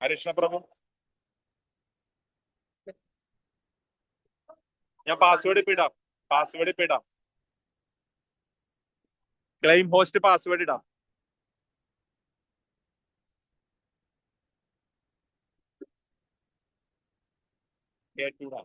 ഹരികൃഷ്ണ പ്രഭു, ഞാൻ പാസ്വേഡ് ഇപ്പൊ ഇടാം. ക്ലെയിം ഹോസ്റ്റ് പാസ്വേഡ് ഇടാം. കേട്ടൂടാ.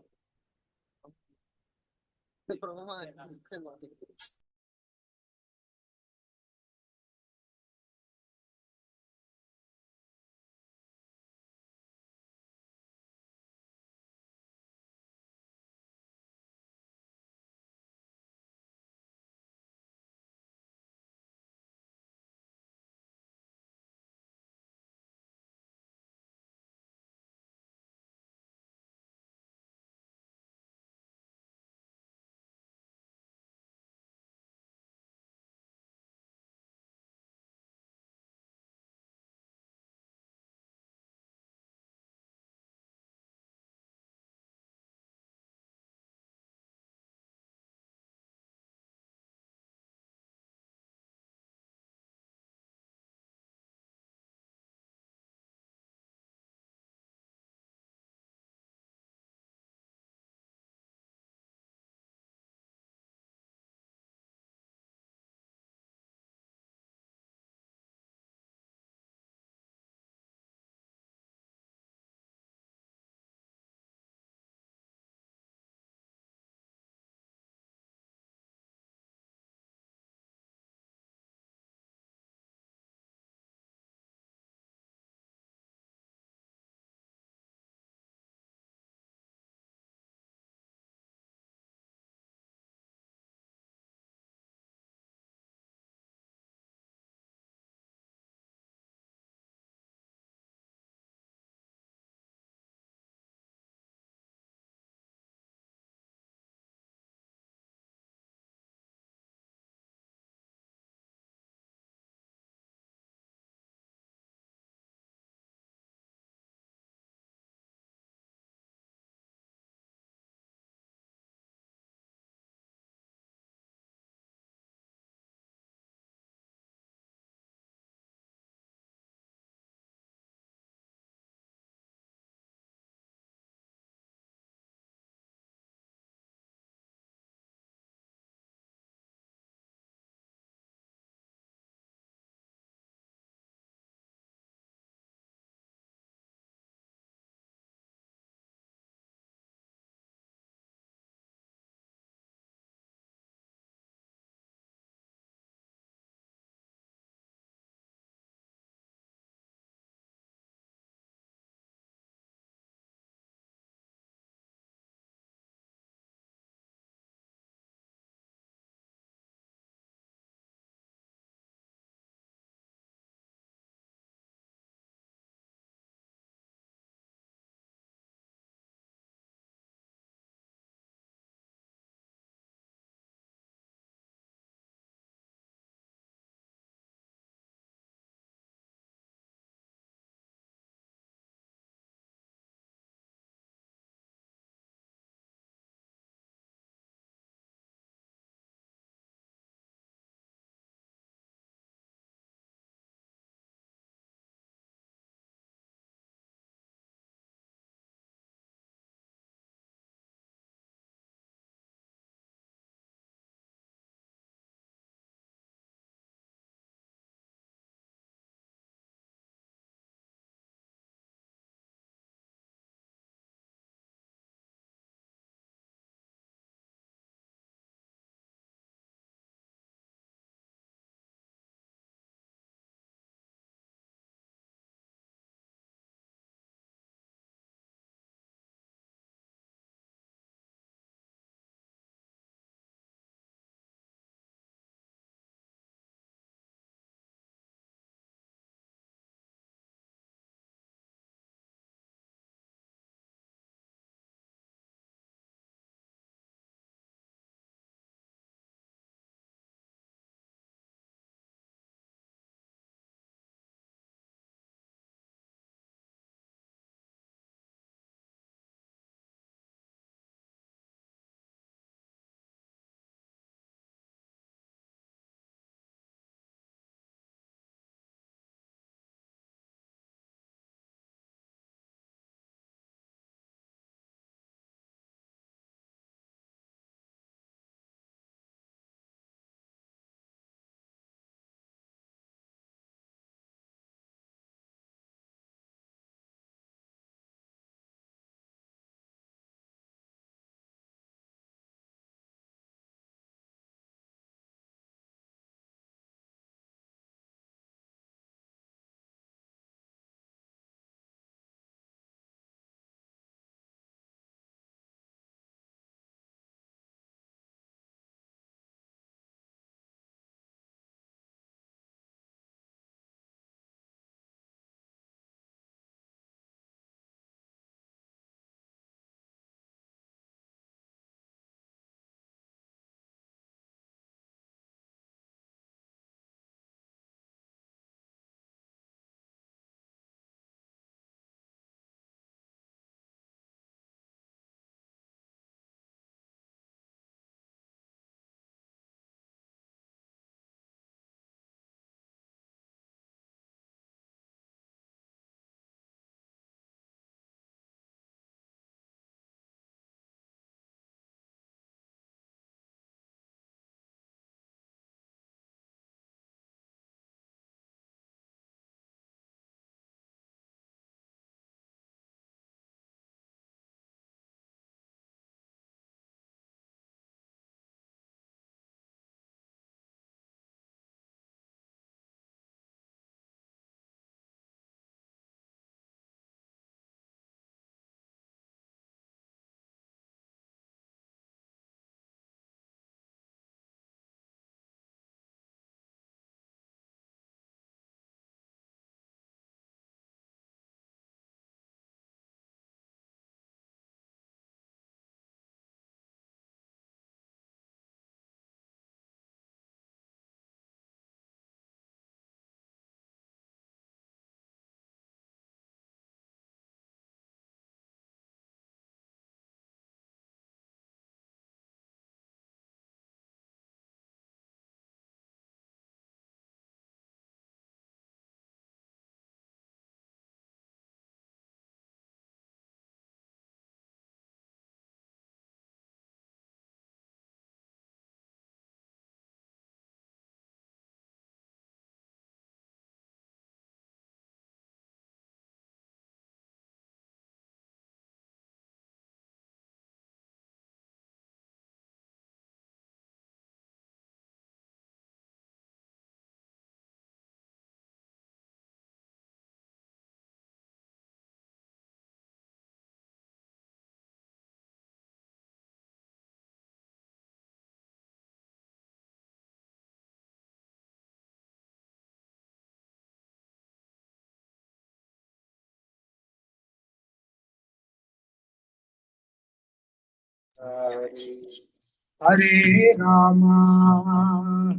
हरे रामा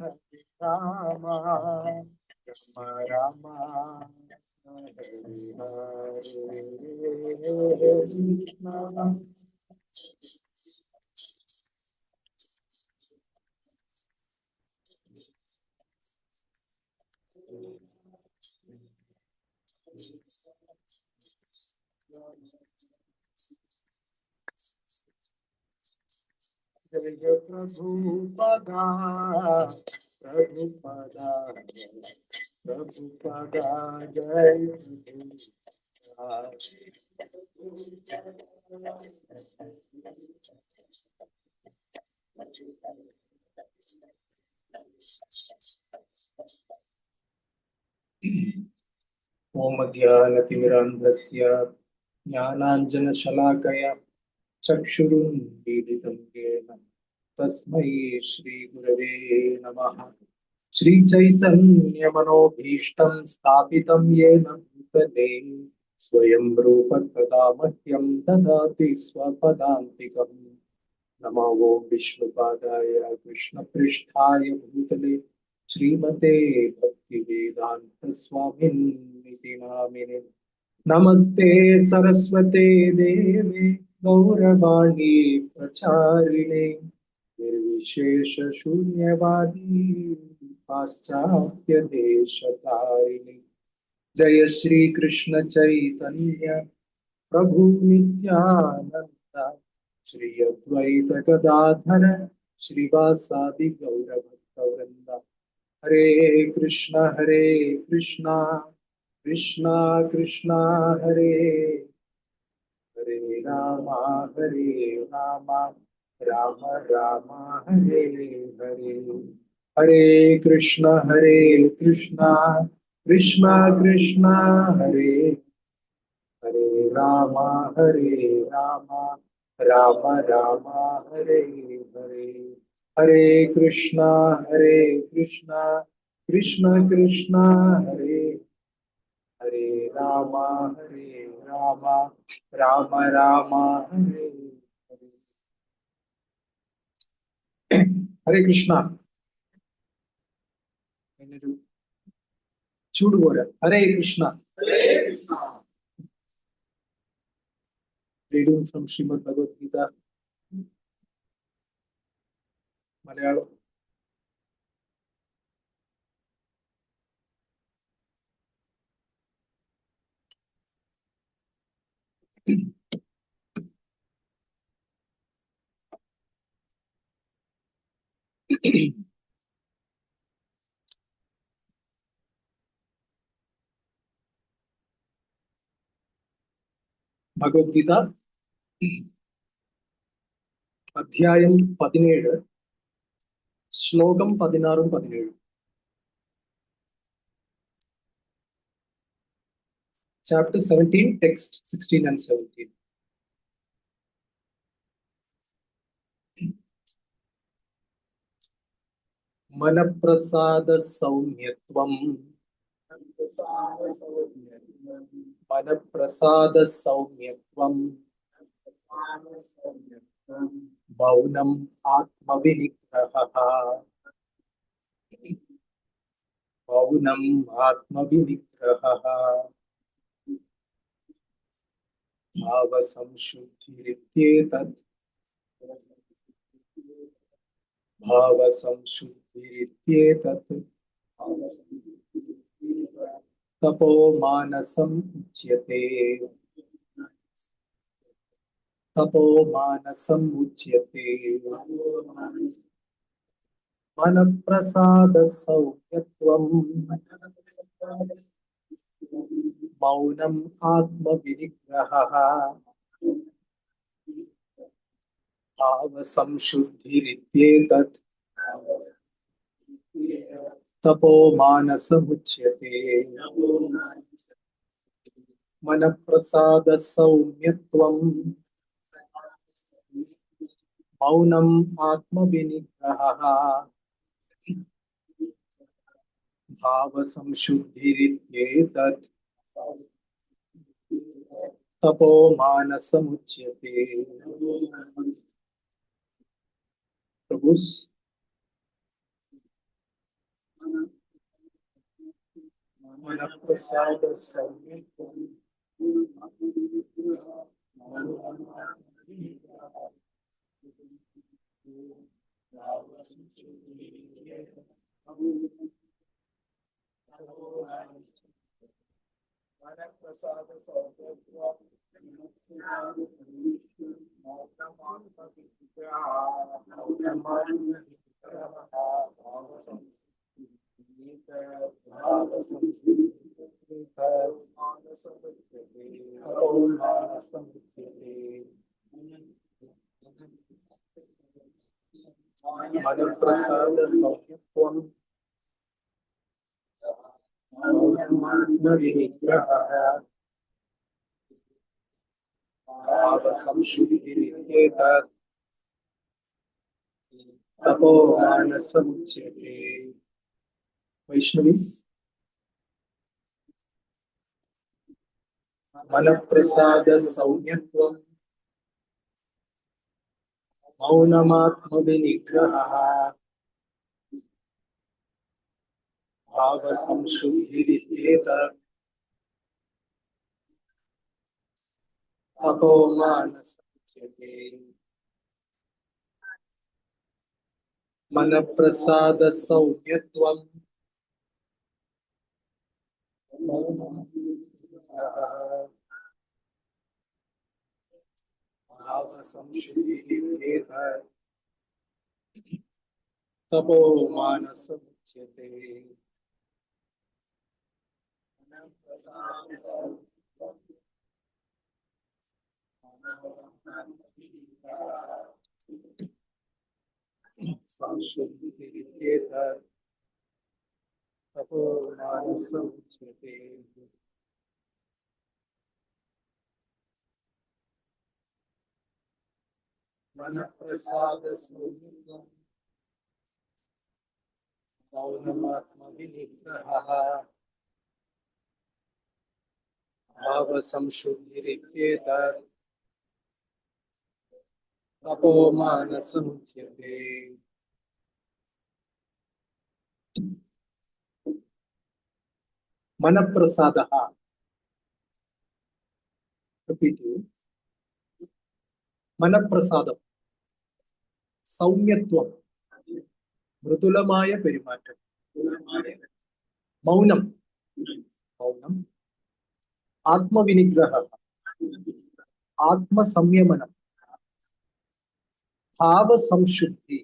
हरे रामा राम राम हरे हरे कृष्ण। जय प्रभुपदा प्रभुपदा प्रभुपदा जय ओम ज्ञानतिमिरान्धस्य ज्ञानाञ्जनशलाकया चक्षुरुन्मीलितं येन तस्मै श्रीगुरवे नमः। श्रीचैतन्यमनोभीष्टं स्थापितं येन भूतले स्वयं रूप कदा मह्यं ददाति स्वपदान्तिकम्। नमो विष्णुपादाय कृष्णपृष्ठाय भूतले श्रीमते भक्तिवेदांत स्वामिन्निति नामिने। नमस्ते सरस्वते देवे गौरवाणी प्रचारिणे निर्विशेष शून्यवादी पाश्चात्य देशतारिणे। जय श्री कृष्ण चैतन्य प्रभु नित्यानंद श्री अद्वैत गदाधर श्रीवासादि गौर भक्तवृंद। हरे कृष्णा कृष्णा कृष्णा हरे हरे राम राम राम हरे हरे। हरे कृष्णा कृष्णा कृष्णा हरे हरे राम राम राम राम हरे हरे। हरे कृष्णा कृष्ण कृष्ण हरे हरे राम राम राम राम हरे हरे। हरे कृष्णा चूड़ बोल रहा हरे कृष्णा। Reading from Shrimad Bhagavad Gita Malayalam. ഭഗവത്ഗീത അധ്യായം 17 ശ്ലോകം 16-17. Chapter 17, text 16 and 17. मन प्रसाद सौम्यत्वम् मन प्रसाद सौम्यत्वम् मौनम् आत्मविनिग्रहः मौनम् आत्मविनिग्रहः भावसंशुद्धिरित्येतत् भावसंशुद्धिरित्येतत् तपो मानसम् उच्यते तपो मानसम् उच्यते। मन प्रसाद सौम्यत्वम् मौनम् आत्मविनिग्रहः भावसंशुद्धिरित्येतत् तपो मानसमुच्यते। मन प्रसाद सौम्यत्वम् मौनम् आत्मविनिग्रहः भावसंशुद्धिरित्येतत् तपो मानसमुच्यते। Prabhus. Manaprasada Samyakam. Manaprasada Samyakam. Vinigraha Bhava Samshuddhiriketa Tapo Manasamuchyate. Vaishnavis. Manaprasada Saumyatvam Maunamatma Vinigraha Bhava Samshuddhiriketa Tapo Manasamuchyate. Manaprasada Saumyatvam Bhava Samshuddhiriketa Tapo Manasamuchyate. Samshuddhiriketa Tapo Manasamuchyate. Manaprasada Saumyatvam Maunamatma Vinigraha Bhava Samshuddhiriketa Tapo Manasamuchyate. Manaprasadaha. Repeat you. Manaprasadam. സൗമ്യത്വം, മൃദുലമായ പെരുമാറ്റം, മൗനം, മൗനം, ആത്മവിനിഗ്രഹ, ആത്മസംയമനം, ഭാവസംശുദ്ധി,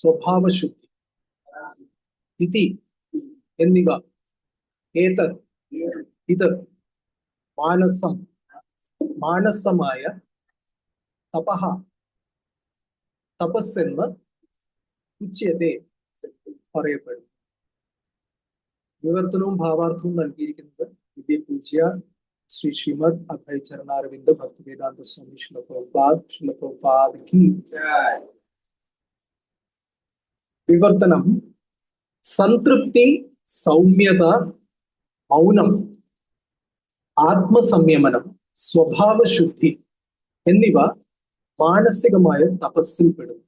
സ്വഭാവശുദ്ധി, ഇതി എന്നിവ, ഏതത്, ഇത്, മാനസം, മാനസമായ, തപഃ, തപസ്സെന്ന് ഉച്യത്തെ പറയപ്പെടും. വിവർത്തനവും ഭാവാർത്ഥവും നൽകിയിരിക്കുന്നത് ദിവ്യപൂജ്യ ശ്രീ ശ്രീമദ് അഭയ ചരണാരവിന്ദ ഭക്തിവേദാന്ത സ്വാമി ശ്രീല പ്രഭുപാദ് കി ജയ്. വിവർത്തനം: സംതൃപ്തി, സൗമ്യത, മൗനം, ആത്മസംയമനം, സ്വഭാവശുദ്ധി എന്നിവ മാനസികമായ തപസ്സിൽപ്പെടും.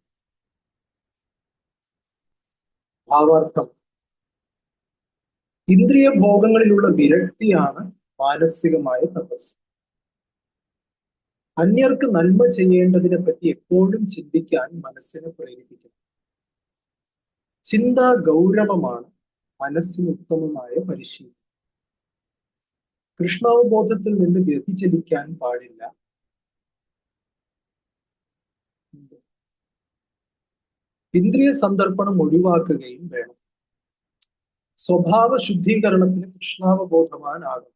ഭാവാർത്ഥം: ഇന്ദ്രിയ ഭോഗങ്ങളിലുള്ള വിരക്തിയാണ് മാനസികമായ തപസ്. അന്യർക്ക് നന്മ ചെയ്യേണ്ടതിനെ പറ്റി എപ്പോഴും ചിന്തിക്കാൻ മനസ്സിനെ പ്രേരിപ്പിക്കുന്നു. ചിന്താ ഗൗരവമാണ് മനസ്സിന് ഉത്തമമായ പരിശീലനം. കൃഷ്ണാവബോധത്തിൽ നിന്ന് വ്യതിചലിക്കാൻ പാടില്ല. ഇന്ദ്രിയ സന്ദർപ്പണം ഒഴിവാക്കുകയും വേണം. സ്വഭാവ ശുദ്ധീകരണത്തിന് കൃഷ്ണാവബോധവാനാകും.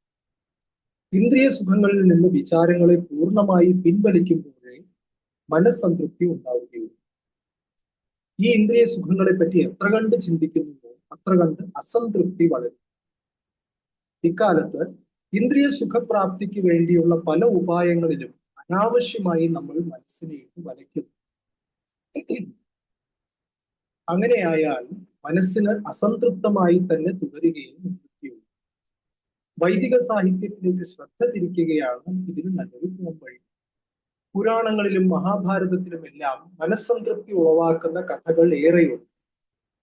ഇന്ദ്രിയ സുഖങ്ങളിൽ നിന്ന് വിചാരങ്ങളെ പൂർണ്ണമായി പിൻവലിക്കുമ്പോഴേ മനസ്സംതൃപ്തി ഉണ്ടാവുകയുള്ളൂ. ഈ ഇന്ദ്രിയ സുഖങ്ങളെ പറ്റി എത്ര കണ്ട് ചിന്തിക്കുന്നുവോ അത്ര കണ്ട് അസംതൃപ്തി വളരും. ഇക്കാലത്ത് ഇന്ദ്രിയ സുഖപ്രാപ്തിക്ക് വേണ്ടിയുള്ള പല ഉപായങ്ങളിലും അനാവശ്യമായി നമ്മൾ മനസ്സിനെ വലയ്ക്കുന്നു. അങ്ങനെയായാൽ മനസ്സിന് അസംതൃപ്തമായി തന്നെ തുടരുകയും നിവൃത്തിയുള്ളൂ. വൈദിക സാഹിത്യത്തിലേക്ക് ശ്രദ്ധ തിരിക്കുകയാണ് ഇതിന് നല്ലൊരു പോംവഴി. പുരാണങ്ങളിലും മഹാഭാരതത്തിലും എല്ലാം മനസ്സംതൃപ്തി ഉളവാക്കുന്ന കഥകൾ ഏറെയുണ്ട്.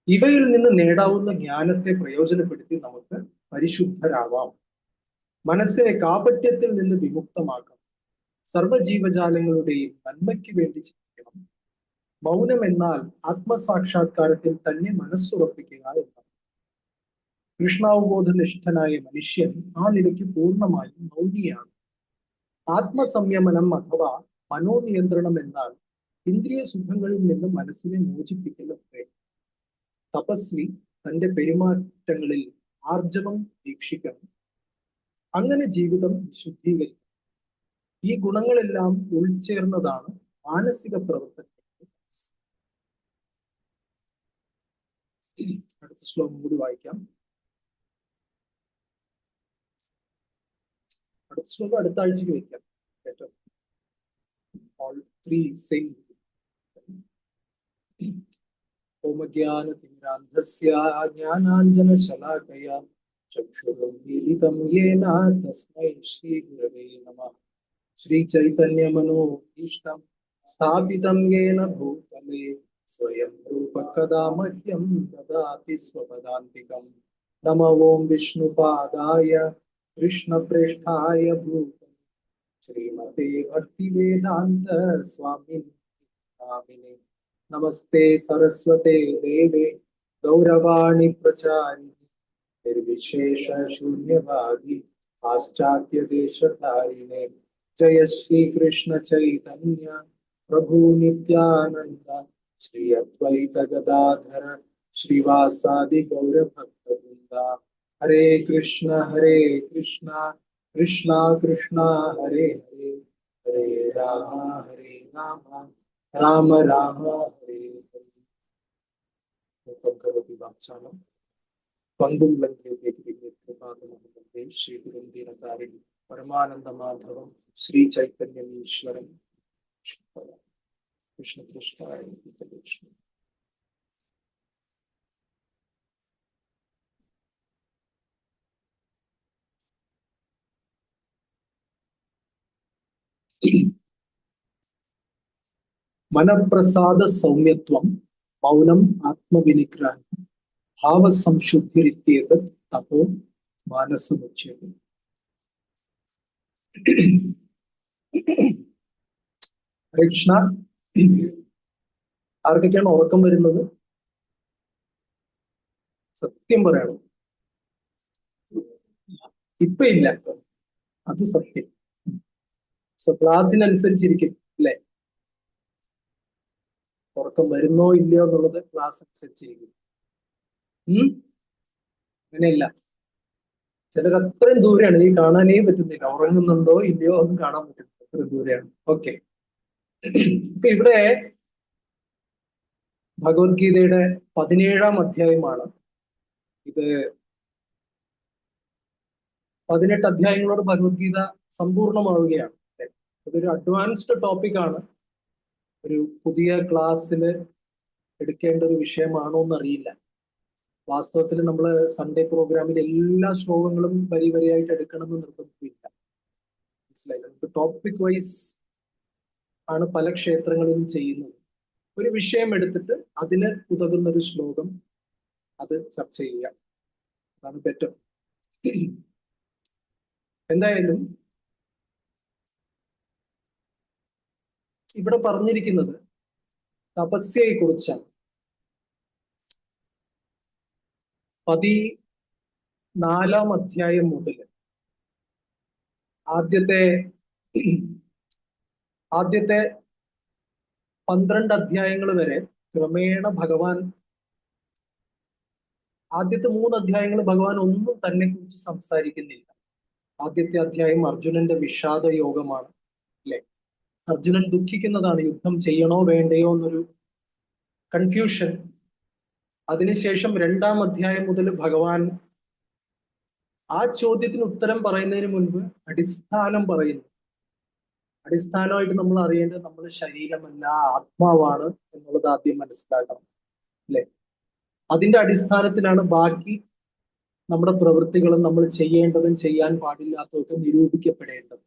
ഇവയിൽ നിന്ന് നേടാവുന്ന ജ്ഞാനത്തെ പ്രയോജനപ്പെടുത്തി നമുക്ക് പരിശുദ്ധരാവാം. മനസ്സിനെ കാപട്യത്തിൽ നിന്ന് വിമുക്തമാക്കാം. സർവ്വജീവജാലങ്ങളുടെയും നന്മയ്ക്ക് വേണ്ടി ചിന്തിക്കണം. മൗനം എന്നാൽ ആത്മസാക്ഷാത്കാരത്തിൽ തന്നെ മനസ്സുറപ്പിക്കുക എന്നാണ്. കൃഷ്ണാവബോധനിഷ്ഠനായ മനുഷ്യൻ ആ നിലയ്ക്ക് പൂർണ്ണമായും മൗനിയാണ്. ആത്മസംയമനം അഥവാ മനോനിയന്ത്രണം എന്നാൽ ഇന്ദ്രിയ സുഖങ്ങളിൽ നിന്ന് മനസ്സിനെ മോചിപ്പിക്കലത്രേ. തപസ്വി തന്റെ പെരുമാറ്റങ്ങളിൽ ആർജവം വീക്ഷിക്കണം. അങ്ങനെ ജീവിതം വിശുദ്ധീകരിക്കും. ഈ ഗുണങ്ങളെല്ലാം ഉൾച്ചേർന്നതാണ് മാനസിക പ്രവർത്തനം. അടുത്ത ശ്ലോകം കൂടി വായിക്കാം. അടുത്ത ശ്ലോകം അടുത്ത ആഴ്ചക്ക് വയ്ക്കാം. കേട്ടോ, all three same. ഓമജ്ഞാനതിമിരാന്ധസ്യ ജ്ഞാനാഞ്ജനശലാകയാ ചക്ഷുരുന്മീലിതം യേന തസ്മൈ ശ്രീഗുരവേ നമഃ. ശ്രീചൈതന്യമനോഭീഷ്ടം സ്ഥാപിതം യേന ഭൂതലേ സ്വയം രൂപ കഥാ മഹ്യം ദദാതി സ്വപദാന്തികം. നമോ ഓം വിഷ്ണുപാദായ കൃഷ്ണപ്രേഷ്ഠായ ഭൂതലേ ശ്രീമതേ ഭക്തിവേദാന്ത സ്വാമിനേ. നമസ്തേ സരസ്വതേ ദേവേ ഗൗരവാണി പ്രചാരിണി നിർവിശേഷ ശൂന്യവാദി പാശ്ചാത്യദേശധാരിണേ. ജയ ശ്രീ കൃഷ്ണ ചൈതന്യ പ്രഭു നിത്യാനന്ദ ശ്രീ അദ്വൈത ഗദാധര ശ്രീവാസാദി ഗൗരഭക്തവൃന്ദ. ഹരേ കൃഷ്ണ കൃഷ്ണ കൃഷ്ണ ഹരേ ഹരേ, ഹരേ രാമ രാമ രാമ ഹരേ ഹരേ. പങ്കും ശ്രീ ഗുരുന്ദീനകാരിണി പരമാനന്ദ മാധവം ശ്രീ ചൈതന്യം ഈശ്വരൻ കൃഷ്ണ കൃഷ്ണായ കൃഷ്ണ. മനഃപ്രസാദ സൗമ്യത്വം മൗനം ആത്മവിനിഗ്രഹം ഭാവസംശുദ്ധിരിത്യേതത് തപോ മാനസമുച്യത്തെ. ഹരേ കൃഷ്ണ. ആർക്കൊക്കെയാണ് ഉറക്കം വരുന്നത്? സത്യം പറയണം, ഇപ്പൊ ഇല്ല, അത് സത്യം. സോ ക്ലാസ്സിനനുസരിച്ചിരിക്കും അല്ലെ? ഉറക്കം വരുന്നോ ഇല്ലയോ എന്നുള്ളത് ക്ലാസ് അനുസരിച്ചിരിക്കും. അങ്ങനെയല്ല, ചിലർ അത്രയും ദൂരെയാണ്, ഈ കാണാനേ പറ്റുന്നില്ല. ഉറങ്ങുന്നുണ്ടോ ഇല്ലയോ ഒന്നും കാണാൻ പറ്റുന്നില്ല, അത്രയും ദൂരെയാണ്. ഓക്കെ, ഇപ്പൊ ഇവിടെ ഭഗവത്ഗീതയുടെ 17-ാം അധ്യായമാണ് ഇത്. 18 അധ്യായങ്ങളോട് ഭഗവത്ഗീത സമ്പൂർണമാവുകയാണ്. അതൊരു അഡ്വാൻസ്ഡ് ടോപ്പിക്കാണ്. ഒരു പുതിയ ക്ലാസ്സിൽ എടുക്കേണ്ട ഒരു വിഷയമാണോ എന്നറിയില്ല. വാസ്തവത്തിൽ നമ്മൾ സൺഡേ പ്രോഗ്രാമിൽ എല്ലാ ശ്ലോകങ്ങളും വരി വരിയായിട്ട് എടുക്കണമെന്ന് നിർബന്ധമില്ല. മനസ്സിലായില്ല? നമുക്ക് ടോപ്പിക് വൈസ് ആണ് പല ക്ഷേത്രങ്ങളിലും ചെയ്യുന്നത്. ഒരു വിഷയം എടുത്തിട്ട് അതിന് ഉതകുന്ന ഒരു ശ്ലോകം അത് ചർച്ച ചെയ്യുക, അതാണ് ബെറ്റർ. എന്തായാലും ഇവിടെ പറഞ്ഞിരിക്കുന്നത് തപസ്യയെ കുറിച്ചാണ്. 14-ാം അധ്യായം മുതൽ ആദ്യത്തെ 12 അധ്യായങ്ങൾ വരെ ക്രമേണ ഭഗവാൻ, ആദ്യത്തെ 3 അധ്യായങ്ങൾ ഭഗവാൻ ഒന്നും തന്നെ കുറിച്ച് സംസാരിക്കുന്നില്ല. ആദ്യത്തെ അധ്യായം അർജുനന്റെ വിഷാദ യോഗമാണ് അല്ലെ? അർജുനൻ ദുഃഖിക്കുന്നതാണ്, യുദ്ധം ചെയ്യണോ വേണ്ടയോ എന്നൊരു കൺഫ്യൂഷൻ. അതിനുശേഷം 2-ാം അധ്യായം മുതൽ ഭഗവാൻ ആ ചോദ്യത്തിന് ഉത്തരം പറയുന്നതിന് മുൻപ് അടിസ്ഥാനം പറയുന്നു. അടിസ്ഥാനമായിട്ട് നമ്മൾ അറിയേണ്ടത് നമ്മൾ ശരീരമല്ല, ആത്മാവാണ് എന്നുള്ളത് ആദ്യം മനസ്സിലാക്കണം അല്ലെ? അതിന്റെ അടിസ്ഥാനത്തിലാണ് ബാക്കി നമ്മുടെ പ്രവൃത്തികളും നമ്മൾ ചെയ്യേണ്ടതും ചെയ്യാൻ പാടില്ലാത്തതൊക്കെ നിരൂപിക്കപ്പെടേണ്ടത്.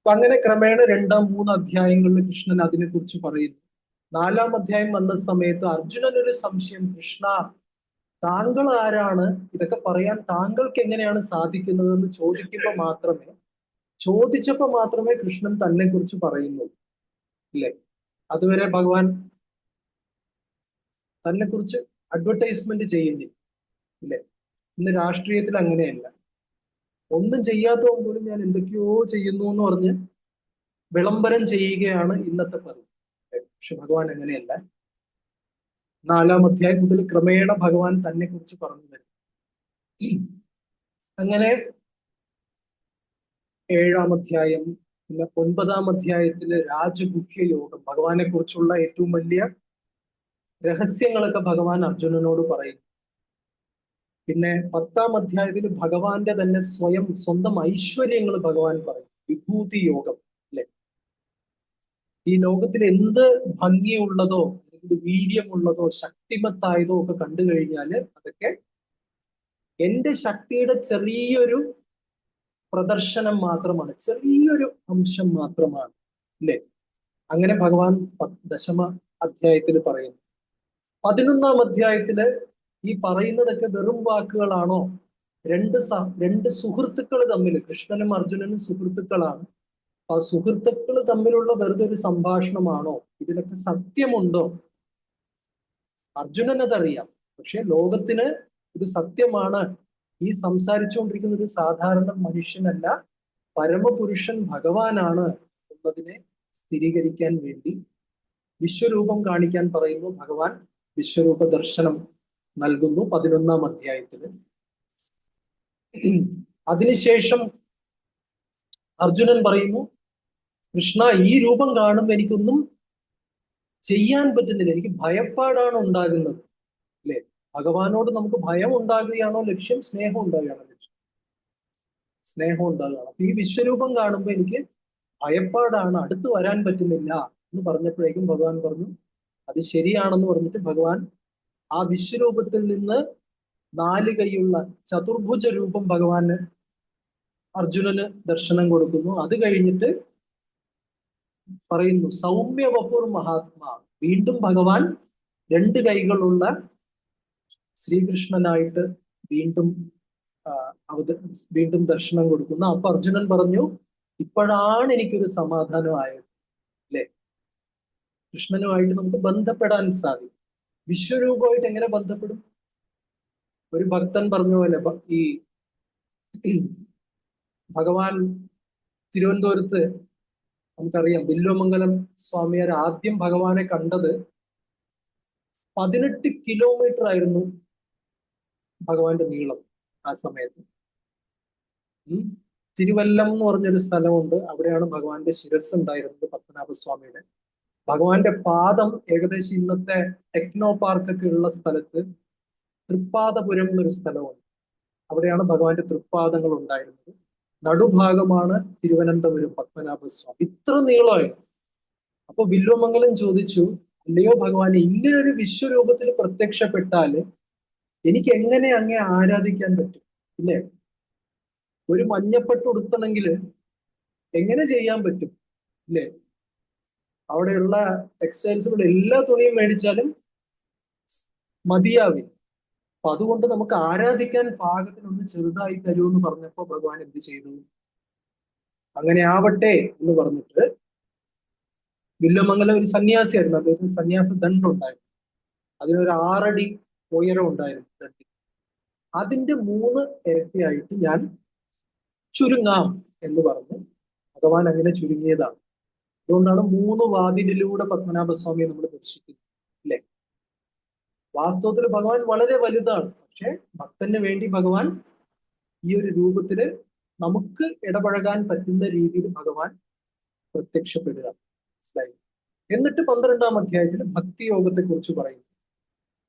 അപ്പൊ അങ്ങനെ ക്രമേണ 2-3 അധ്യായങ്ങളിൽ കൃഷ്ണൻ അതിനെക്കുറിച്ച് പറയുന്നു. 4-ാം അധ്യായം വന്ന സമയത്ത് അർജുനൻ ഒരു സംശയം, കൃഷ്ണ താങ്കൾ ആരാണ്, ഇതൊക്കെ പറയാൻ താങ്കൾക്ക് എങ്ങനെയാണ് സാധിക്കുന്നത് എന്ന് ചോദിച്ചപ്പോ മാത്രമേ കൃഷ്ണൻ തന്നെ കുറിച്ച് പറയുന്നു. ഇല്ലേ? അതുവരെ ഭഗവാൻ തന്നെ കുറിച്ച് അഡ്വർടൈസ്മെന്റ് ചെയ്യുന്നില്ല. ഇല്ലേ? ഇന്ന് രാഷ്ട്രീയത്തിൽ അങ്ങനെയല്ല. ഒന്നും ചെയ്യാത്തവൻ പോലും ഞാൻ എന്തൊക്കെയോ ചെയ്യുന്നു എന്ന് പറഞ്ഞ് വിളംബരം ചെയ്യുകയാണ് ഇന്നത്തെ പതിവ്. പക്ഷെ ഭഗവാൻ അങ്ങനെയല്ല. 4-ാം അധ്യായം മുതൽ ക്രമേണ ഭഗവാൻ തന്നെ കുറിച്ച് പറഞ്ഞു തരും. അങ്ങനെ 7-ാം അധ്യായം, പിന്നെ 9-ാം അധ്യായത്തില് രാജഗുഹ്യ യോഗം, ഭഗവാനെ കുറിച്ചുള്ള ഏറ്റവും വലിയ രഹസ്യങ്ങളൊക്കെ ഭഗവാൻ അർജുനനോട് പറയും. പിന്നെ 10-ാം അധ്യായത്തിൽ ഭഗവാന്റെ തന്നെ സ്വന്തം ഐശ്വര്യങ്ങൾ ഭഗവാൻ പറയും. വിഭൂതി യോഗം. അല്ലെ? ഈ ലോകത്തിൽ എന്ത് ഭംഗിയുള്ളതോ അല്ലെങ്കിൽ വീര്യമുള്ളതോ ശക്തിമത്തായതോ ഒക്കെ കണ്ടു കഴിഞ്ഞാല് അതൊക്കെ എന്റെ ശക്തിയുടെ ചെറിയൊരു പ്രദർശനം മാത്രമാണ്, ചെറിയൊരു അംശം മാത്രമാണ്. അല്ലെ? അങ്ങനെ ഭഗവാൻ 10ാം അധ്യായത്തിൽ പറയുന്നു. 11-ാം അധ്യായത്തില് ഈ പറയുന്നതൊക്കെ വെറും വാക്കുകളാണോ? രണ്ട് സുഹൃത്തുക്കൾ തമ്മിൽ, കൃഷ്ണനും അർജുനനും സുഹൃത്തുക്കളാണ്. ആ സുഹൃത്തുക്കൾ തമ്മിലുള്ള വെറുതെ ഒരു സംഭാഷണമാണോ? ഇതിലൊക്കെ സത്യമുണ്ടോ? അർജുനൻ അതറിയാം, പക്ഷെ ലോകത്തിന് ഇത് സത്യമാണ്. ഈ സംസാരിച്ചുകൊണ്ടിരിക്കുന്ന ഒരു സാധാരണ മനുഷ്യനല്ല, പരമപുരുഷൻ ഭഗവാനാണ് എന്നതിനെ സ്ഥിരീകരിക്കാൻ വേണ്ടി വിശ്വരൂപം കാണിക്കാൻ പറയുന്നു. ഭഗവാൻ വിശ്വരൂപ ദർശനം നൽകുന്നു 11-ാം അധ്യായത്തില്. അതിനുശേഷം അർജുനൻ പറയുന്നു, കൃഷ്ണ ഈ രൂപം കാണുമ്പോൾ എനിക്കൊന്നും ചെയ്യാൻ പറ്റുന്നില്ല, എനിക്ക് ഭയപ്പാടാണ് ഉണ്ടാകുന്നത്. അല്ലെ? ഭഗവാനോട് നമുക്ക് ഭയം ഉണ്ടാകുകയാണോ ലക്ഷ്യം? സ്നേഹം ഉണ്ടാകുകയാണോ ലക്ഷ്യം? സ്നേഹം ഉണ്ടാകുകയാണ്. അപ്പൊ ഈ വിശ്വരൂപം കാണുമ്പോൾ എനിക്ക് ഭയപ്പാടാണ്, അടുത്ത് വരാൻ പറ്റുന്നില്ല എന്ന് പറഞ്ഞപ്പോഴേക്കും ഭഗവാൻ പറഞ്ഞു അത് ശരിയാണെന്ന് പറഞ്ഞിട്ട് ഭഗവാൻ ആ വിശ്വരൂപത്തിൽ നിന്ന് 4 കൈയുള്ള ചതുർഭുജ രൂപം ഭഗവാന് അർജുനന് ദർശനം കൊടുക്കുന്നു. അത് കഴിഞ്ഞിട്ട് പറയുന്നു സൗമ്യ വപുർ മഹാത്മാ. വീണ്ടും ഭഗവാൻ 2 കൈകളുള്ള ശ്രീകൃഷ്ണനായിട്ട് വീണ്ടും വീണ്ടും ദർശനം കൊടുക്കുന്നു. അപ്പൊ അർജുനൻ പറഞ്ഞു, ഇപ്പോഴാണ് എനിക്കൊരു സമാധാനമായത്. അല്ലെ? കൃഷ്ണനുമായിട്ട് നമുക്ക് ബന്ധപ്പെടാൻ സാധിക്കും. വിശ്വരൂപമായിട്ട് എങ്ങനെ ബന്ധപ്പെടും? ഒരു ഭക്തൻ പറഞ്ഞ പോലെ ഈ ഭഗവാൻ തിരുവനന്തപുരത്ത് നമുക്കറിയാം, ബില്വമംഗലം സ്വാമിയാർ ആദ്യം ഭഗവാനെ കണ്ടത് 18 കിലോമീറ്റർ ആയിരുന്നു ഭഗവാന്റെ നീളം ആ സമയത്ത്. തിരുവല്ലം എന്ന് പറഞ്ഞൊരു സ്ഥലമുണ്ട്, അവിടെയാണ് ഭഗവാന്റെ ശിരസ് ഉണ്ടായിരുന്നത്, പത്മനാഭസ്വാമിയുടെ. ഭഗവാന്റെ പാദം ഏകദേശം ഇന്നത്തെ ടെക്നോ പാർക്കൊക്കെ ഉള്ള സ്ഥലത്ത് തൃപ്പാദപുരം എന്നൊരു സ്ഥലമുണ്ട്, അവിടെയാണ് ഭഗവാന്റെ തൃപ്പാദങ്ങൾ ഉണ്ടായിരുന്നത്. നടുഭാഗമാണ് തിരുവനന്തപുരം പത്മനാഭസ്വാമി. ഇത്ര നീളമായിരുന്നു. അപ്പൊ വില്വമംഗലം ചോദിച്ചു, അല്ലയോ ഭഗവാനെ, ഇങ്ങനൊരു വിശ്വരൂപത്തിൽ പ്രത്യക്ഷപ്പെട്ടാല് എനിക്ക് എങ്ങനെ അങ്ങേ ആരാധിക്കാൻ പറ്റും? ഇല്ലേ? ഒരു മഞ്ഞപ്പട്ട് ഉടുത്തണമെങ്കിൽ എങ്ങനെ ചെയ്യാൻ പറ്റും? ഇല്ലേ? അവിടെയുള്ള ടെക്സ്റ്റൈൽസുകൾ എല്ലാ തുണിയും മേടിച്ചാലും മതിയാവില്ല. അപ്പൊ അതുകൊണ്ട് നമുക്ക് ആരാധിക്കാൻ പാകത്തിനൊന്ന് ചെറുതായി തരൂ എന്ന് പറഞ്ഞപ്പോ ഭഗവാൻ എന്ത് ചെയ്തു? അങ്ങനെ ആവട്ടെ എന്ന് പറഞ്ഞിട്ട്, വില്വമംഗലം ഒരു സന്യാസിയായിരുന്നു, അദ്ദേഹത്തിന് സന്യാസ ദണ്ഡുണ്ടായിരുന്നു, അതിനൊരു 6 അടി ഉയരം ഉണ്ടായിരുന്നു ദണ്ഡി. അതിന്റെ 3 ഇരട്ടിയായിട്ട് ഞാൻ ചുരുങ്ങാം എന്ന് പറഞ്ഞ് ഭഗവാൻ അങ്ങനെ ചുരുങ്ങിയതാണ്. അതുകൊണ്ടാണ് 3 വാതിലിലൂടെ പത്മനാഭസ്വാമിയെ നമ്മൾ ദർശിക്കുന്നത്. അല്ലെ? വാസ്തവത്തിൽ ഭഗവാൻ വളരെ വലുതാണ്, പക്ഷെ ഭക്തന് വേണ്ടി ഭഗവാൻ ഈ ഒരു രൂപത്തില് നമുക്ക് ഇടപഴകാൻ പറ്റുന്ന രീതിയിൽ ഭഗവാൻ പ്രത്യക്ഷപ്പെടുക. മനസ്സിലായി? എന്നിട്ട് 12-ാം അധ്യായത്തിൽ ഭക്തി യോഗത്തെ കുറിച്ച് പറയുന്നു,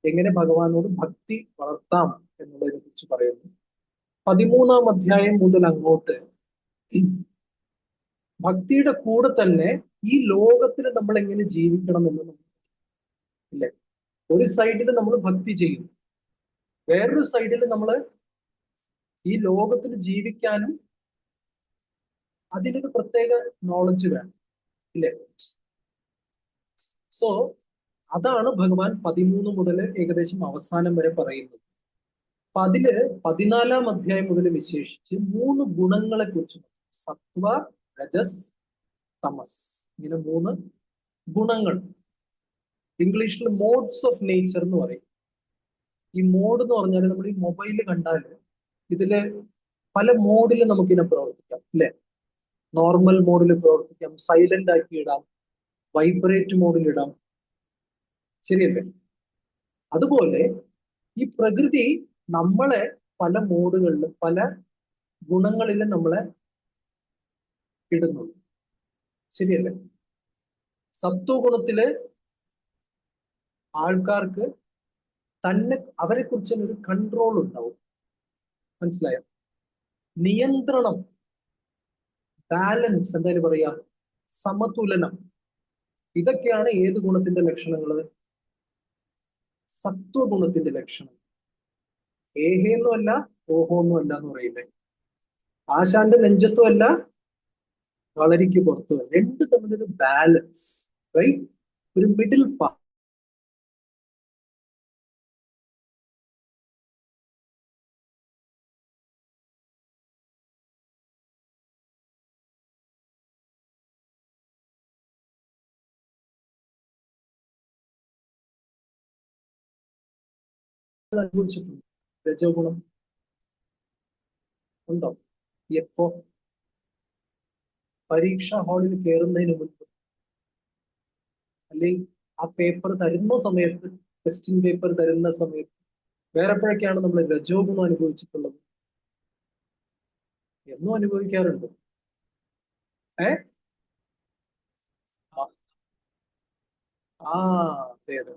എങ്ങനെ ഭഗവാനോട് ഭക്തി വളർത്താം എന്നുള്ളതിനെ കുറിച്ച് പറയുന്നു. 13-ാം അധ്യായം മുതൽ അങ്ങോട്ട് ഭക്തിയുടെ കൂടെ തന്നെ ഈ ലോകത്തിൽ നമ്മൾ എങ്ങനെ ജീവിക്കണം എന്ന് ഇല്ലേ? ഒരു സൈഡിൽ നമ്മൾ ഭക്തി ചെയ്യും, വേറൊരു സൈഡിൽ നമ്മൾ ഈ ലോകത്തിൽ ജീവിക്കാനും അതിനൊരു പ്രത്യേക നോളജ് വേണം, ഇല്ലേ? സോ അതാണ് ഭഗവാൻ 13 മുതൽ ഏകദേശം അവസാനം വരെ പറയുന്നത്. അപ്പൊ അതില് 14-ാം അധ്യായം മുതൽ വിശേഷിച്ച് 3 ഗുണങ്ങളെ കുറിച്ച്, സത്വ, രജസ്, തമസ്, ഇങ്ങനെ 3 ഗുണങ്ങൾ. ഇംഗ്ലീഷിൽ മോഡ്സ് ഓഫ് നേച്ചർ എന്ന് പറയും. ഈ മോഡ് എന്ന് പറഞ്ഞാൽ നമ്മൾ ഈ മൊബൈൽ കണ്ടാൽ ഇതില് പല മോഡിൽ നമുക്കിതിനെ പ്രവർത്തിക്കാം, അല്ലെ? നോർമൽ മോഡിൽ പ്രവർത്തിക്കാം, സൈലന്റ് ആക്കി ഇടാം, വൈബ്രേറ്റ് മോഡിൽ ഇടാം, ശരിയല്ലേ? അതുപോലെ ഈ പ്രകൃതി നമ്മളെ പല മോഡുകളിലും പല ഗുണങ്ങളിലും നമ്മളെ ഇടുന്നുണ്ട്, ശരിയല്ലേ? സത്വഗുണത്തില് ആൾക്കാർക്ക് തന്നെ അവരെ കുറിച്ച് ഒരു കൺട്രോൾ ഉണ്ടാവും, മനസ്സിലായോ? നിയന്ത്രണം, ബാലൻസ്, എന്തായാലും പറയാ, സമതുലനം, ഇതൊക്കെയാണ് ഏത് ഗുണത്തിന്റെ ലക്ഷണങ്ങള്? സത്വഗുണത്തിന്റെ ലക്ഷണം. ഏഹേന്നും അല്ല ഓഹോന്നും അല്ല എന്ന് പറയില്ലേ? ആശാന്റെ നെഞ്ചത്തും അല്ല കളരിക്ക് പുറത്തും അല്ല. രണ്ട് തമ്മിലൊരു ബാലൻസ്, റൈറ്റ്? ഒരു മിഡിൽ പാത്ത്. അനുഭവിച്ചിട്ടുണ്ട് രജോ ഗുണം ഉണ്ടോ? എപ്പോ? പരീക്ഷാ ഹാളിൽ കയറുന്നതിന് മുൻപ്, അല്ലെങ്കിൽ ആ പേപ്പർ തരുന്ന സമയത്ത്, ക്വസ്റ്റ്യൻ പേപ്പർ തരുന്ന സമയത്ത്, വേറെ എപ്പോഴൊക്കെയാണ് നമ്മൾ രജോ ഗുണം അനുഭവിച്ചിട്ടുള്ളത്? എന്നും അനുഭവിക്കാറുണ്ട്. ഏ ആ അതെ അതെ,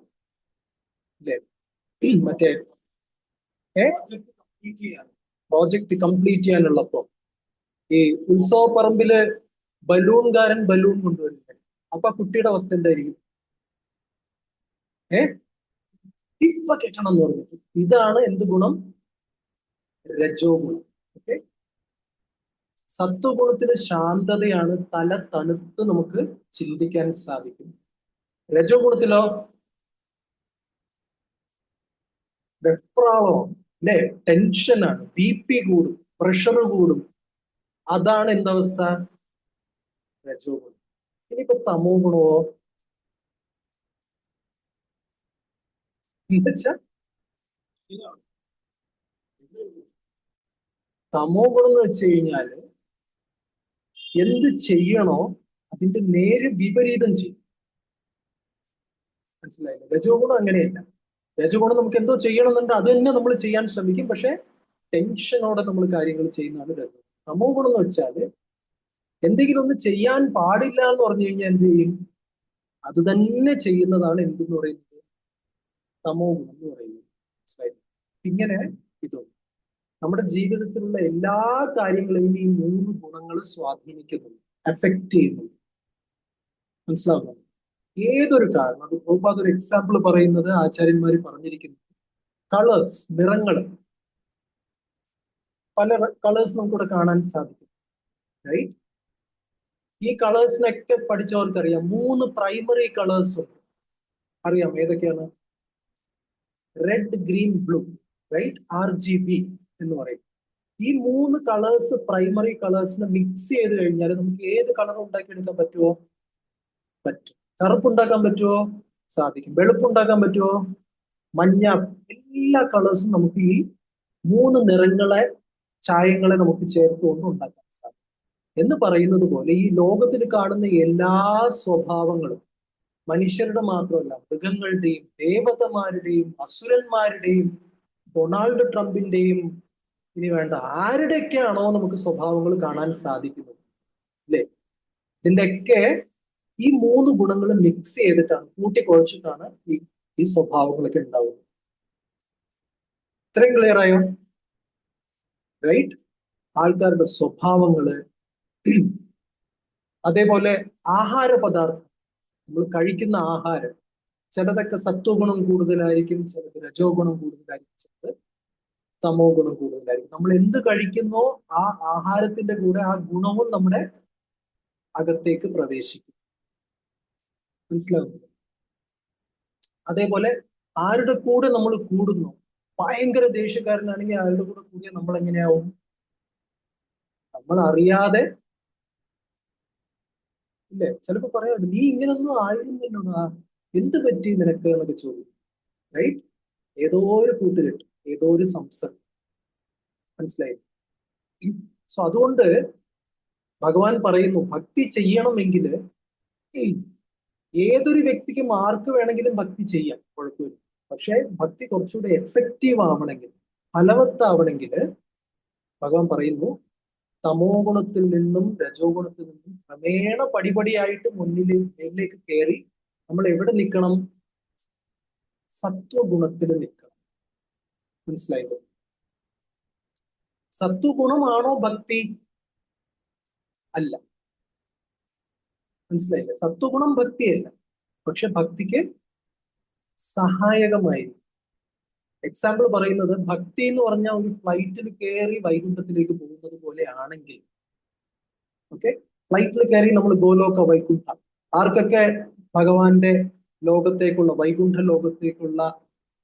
അല്ലേ? മറ്റേ പ്രോജക്റ്റ് കംപ്ലീറ്റ് ചെയ്യാനുള്ളപ്പോ ഈ ഉത്സവ പറമ്പില് ബലൂൺകാരൻ ബലൂൺ കൊണ്ടുവരില്ലേ? അപ്പൊ ആ കുട്ടിയുടെ അവസ്ഥ എന്തായിരിക്കും? ഏ ഇപ്പൊ കെട്ടണം എന്ന് പറഞ്ഞിട്ട്. ഇതാണ് എന്ത് ഗുണം? രജോ ഗുണം. ഓക്കെ. സത്വഗുണത്തിന് ശാന്തതയാണ്, തല തണുത്ത് നമുക്ക് ചിന്തിക്കാൻ സാധിക്കും. രജോ ഗുണത്തിലോ വെപ്രാളമാണ്, അല്ലെ? ടെൻഷനാണ്, BP കൂടും, പ്രഷർ കൂടും. അതാണ് എന്തവസ്ഥ? രജോ ഗുണം. ഇനിയിപ്പോ തമോ ഗുണമോ? എന്നുവെച്ചാ തമോ ഗുണം എന്ന് വെച്ച് കഴിഞ്ഞാല് എന്ത് ചെയ്യണോ അതിന്റെ നേര് വിപരീതം ചെയ്യും, മനസ്സിലായില്ലേ? രജോ ഗുണം അങ്ങനെയല്ല. രജോ ഗുണം നമുക്ക് എന്തോ ചെയ്യണമെന്നുണ്ട്, അത് തന്നെ നമ്മൾ ചെയ്യാൻ ശ്രമിക്കും, പക്ഷെ ടെൻഷനോടെ നമ്മൾ കാര്യങ്ങൾ ചെയ്യുന്നതാണ് രജോ. തമോ ഗുണം എന്ന് വെച്ചാല് എന്തെങ്കിലും ഒന്ന് ചെയ്യാൻ പാടില്ല എന്ന് പറഞ്ഞു കഴിഞ്ഞാൽ എന്ത് ചെയ്യും? അത് തന്നെ ചെയ്യുന്നതാണ് എന്തെന്ന് പറയുന്നത്? തമോ ഗുണം എന്ന് പറയുന്നത്, മനസ്സിലായില്ലേ? ഇങ്ങനെ ഇതും നമ്മുടെ ജീവിതത്തിലുള്ള എല്ലാ കാര്യങ്ങളെയും ഈ 3 ഗുണങ്ങൾ സ്വാധീനിക്കുന്നുണ്ട്, എഫക്ട് ചെയ്യുന്നുണ്ട്, മനസ്സിലാവുന്നു? ഏതൊരു കാരണം, അത് പ്രഭുപാദ് ഒരു എക്സാമ്പിൾ പറയുന്നത്, ആചാര്യന്മാർ പറഞ്ഞിരിക്കുന്നത് കളേഴ്സ്, നിറങ്ങൾ, പല കളേഴ്സ് നമുക്കിവിടെ കാണാൻ സാധിക്കും, റൈറ്റ്? ഈ കളേഴ്സിനൊക്കെ പഠിച്ചവർക്കറിയാം 3 പ്രൈമറി കളേഴ്സ് ഉണ്ട്. അറിയാം ഏതൊക്കെയാണ്? Red, green, blue, right? RGB എന്ന് പറയും. ഈ 3 കളേഴ്സ്, പ്രൈമറി കളേഴ്സിനെ മിക്സ് ചെയ്ത് കഴിഞ്ഞാൽ നമുക്ക് ഏത് കളർ ഉണ്ടാക്കിയെടുക്കാൻ പറ്റുമോ? പറ്റും. കറുപ്പുണ്ടാക്കാൻ പറ്റുമോ? സാധിക്കും. വെളുപ്പുണ്ടാക്കാൻ പറ്റുമോ? മഞ്ഞ, എല്ലാ കളേഴ്സും നമുക്ക് ഈ 3 നിറങ്ങളെ, ചായങ്ങളെ നമുക്ക് ചേർത്തുകൊണ്ട് ഉണ്ടാക്കാൻ സാധിക്കും. എന്ന് പറയുന്നത് പോലെ ഈ ലോകത്തിൽ കാണുന്ന എല്ലാ സ്വഭാവങ്ങളും മനുഷ്യരുടെ മാത്രമല്ല, മൃഗങ്ങളുടെയും ദേവതമാരുടെയും അസുരന്മാരുടെയും ഡൊണാൾഡ് ട്രംപിന്റെയും, ഇനി വേണ്ട ആരുടെയൊക്കെയാണോ നമുക്ക് സ്വഭാവങ്ങൾ കാണാൻ സാധിക്കുന്നത്, അല്ലേ? ഇതിന്റെയൊക്കെ ഈ 3 ഗുണങ്ങൾ മിക്സ് ചെയ്തിട്ടാണ്, കൂട്ടിക്കുഴച്ചിട്ടാണ് ഈ സ്വഭാവങ്ങളൊക്കെ ഉണ്ടാവുന്നത്. ഇത്രയും ക്ലിയർ ആയോ? റൈറ്റ്? ആൾക്കാരുടെ സ്വഭാവങ്ങള്, അതേപോലെ ആഹാര പദാർത്ഥം, നമ്മൾ കഴിക്കുന്ന ആഹാരം, ചിലതൊക്കെ സത്വഗുണം കൂടുതലായിരിക്കും, ചിലത് രജോ ഗുണം കൂടുതലായിരിക്കും, ചിലത് തമോ ഗുണം കൂടുതലായിരിക്കും. നമ്മൾ എന്ത് കഴിക്കുന്നോ ആ ആഹാരത്തിന്റെ കൂടെ ആ ഗുണവും നമ്മുടെ അകത്തേക്ക് പ്രവേശിക്കും. മനസ്സിലാവുന്നു? അതേപോലെ ആരുടെ കൂടെ നമ്മൾ കൂടുന്നു, ഭയങ്കര ദേഷ്യക്കാരനാണെങ്കിൽ ആരുടെ കൂടെ കൂടിയാൽ നമ്മൾ എങ്ങനെയാവും? നമ്മൾ അറിയാതെ, ഇല്ലേ? ചിലപ്പോ പറയാറുണ്ട്, നീ ഇങ്ങനൊന്നും ആയിരുന്നല്ലോ, എന്ത് പറ്റി നിനക്ക് എന്നൊക്കെ ചോദിക്കും. റൈറ്റ്? ഏതോ ഒരു കൂട്ടുകെട്ട്, ഏതോ ഒരു സംസർഗം. മനസ്സിലായി? സോ അതുകൊണ്ട് ഭഗവാൻ പറയുന്നു, ഭക്തി ചെയ്യണമെങ്കിൽ ഏതൊരു വ്യക്തിക്കും ആർക്ക് വേണമെങ്കിലും ഭക്തി ചെയ്യാം, കുഴപ്പമില്ല. പക്ഷെ ഭക്തി കുറച്ചുകൂടെ എഫക്റ്റീവ് ആവണമെങ്കിൽ, ഫലവത്താവണമെങ്കിൽ ഭഗവാൻ പറയുന്നു, തമോ ഗുണത്തിൽ നിന്നും രജോ ഗുണത്തിൽ നിന്നും ക്രമേണ പടിപടിയായിട്ട് മുന്നിലേക്ക് കയറി നമ്മൾ എവിടെ നിൽക്കണം? സത്വഗുണത്തിൽ നിൽക്കണം. മനസ്സിലായത്? സത്വഗുണമാണോ ഭക്തി? അല്ല. മനസ്സിലായില്ലേ? സത്വഗുണം ഭക്തിയല്ല, പക്ഷെ ഭക്തിക്ക് സഹായകമായിരിക്കും. എക്സാമ്പിൾ പറയുന്നത്, ഭക്തി എന്ന് പറഞ്ഞാൽ ഒരു ഫ്ലൈറ്റിൽ കയറി വൈകുണ്ഠത്തിലേക്ക് പോകുന്നത് പോലെ ആണെങ്കിൽ, ഓക്കെ, ഫ്ലൈറ്റിൽ കയറി നമ്മൾ ഗോലോക വൈകുണ്ഠ, ആർക്കൊക്കെ ഭഗവാന്റെ ലോകത്തേക്കുള്ള, വൈകുണ്ഠ ലോകത്തേക്കുള്ള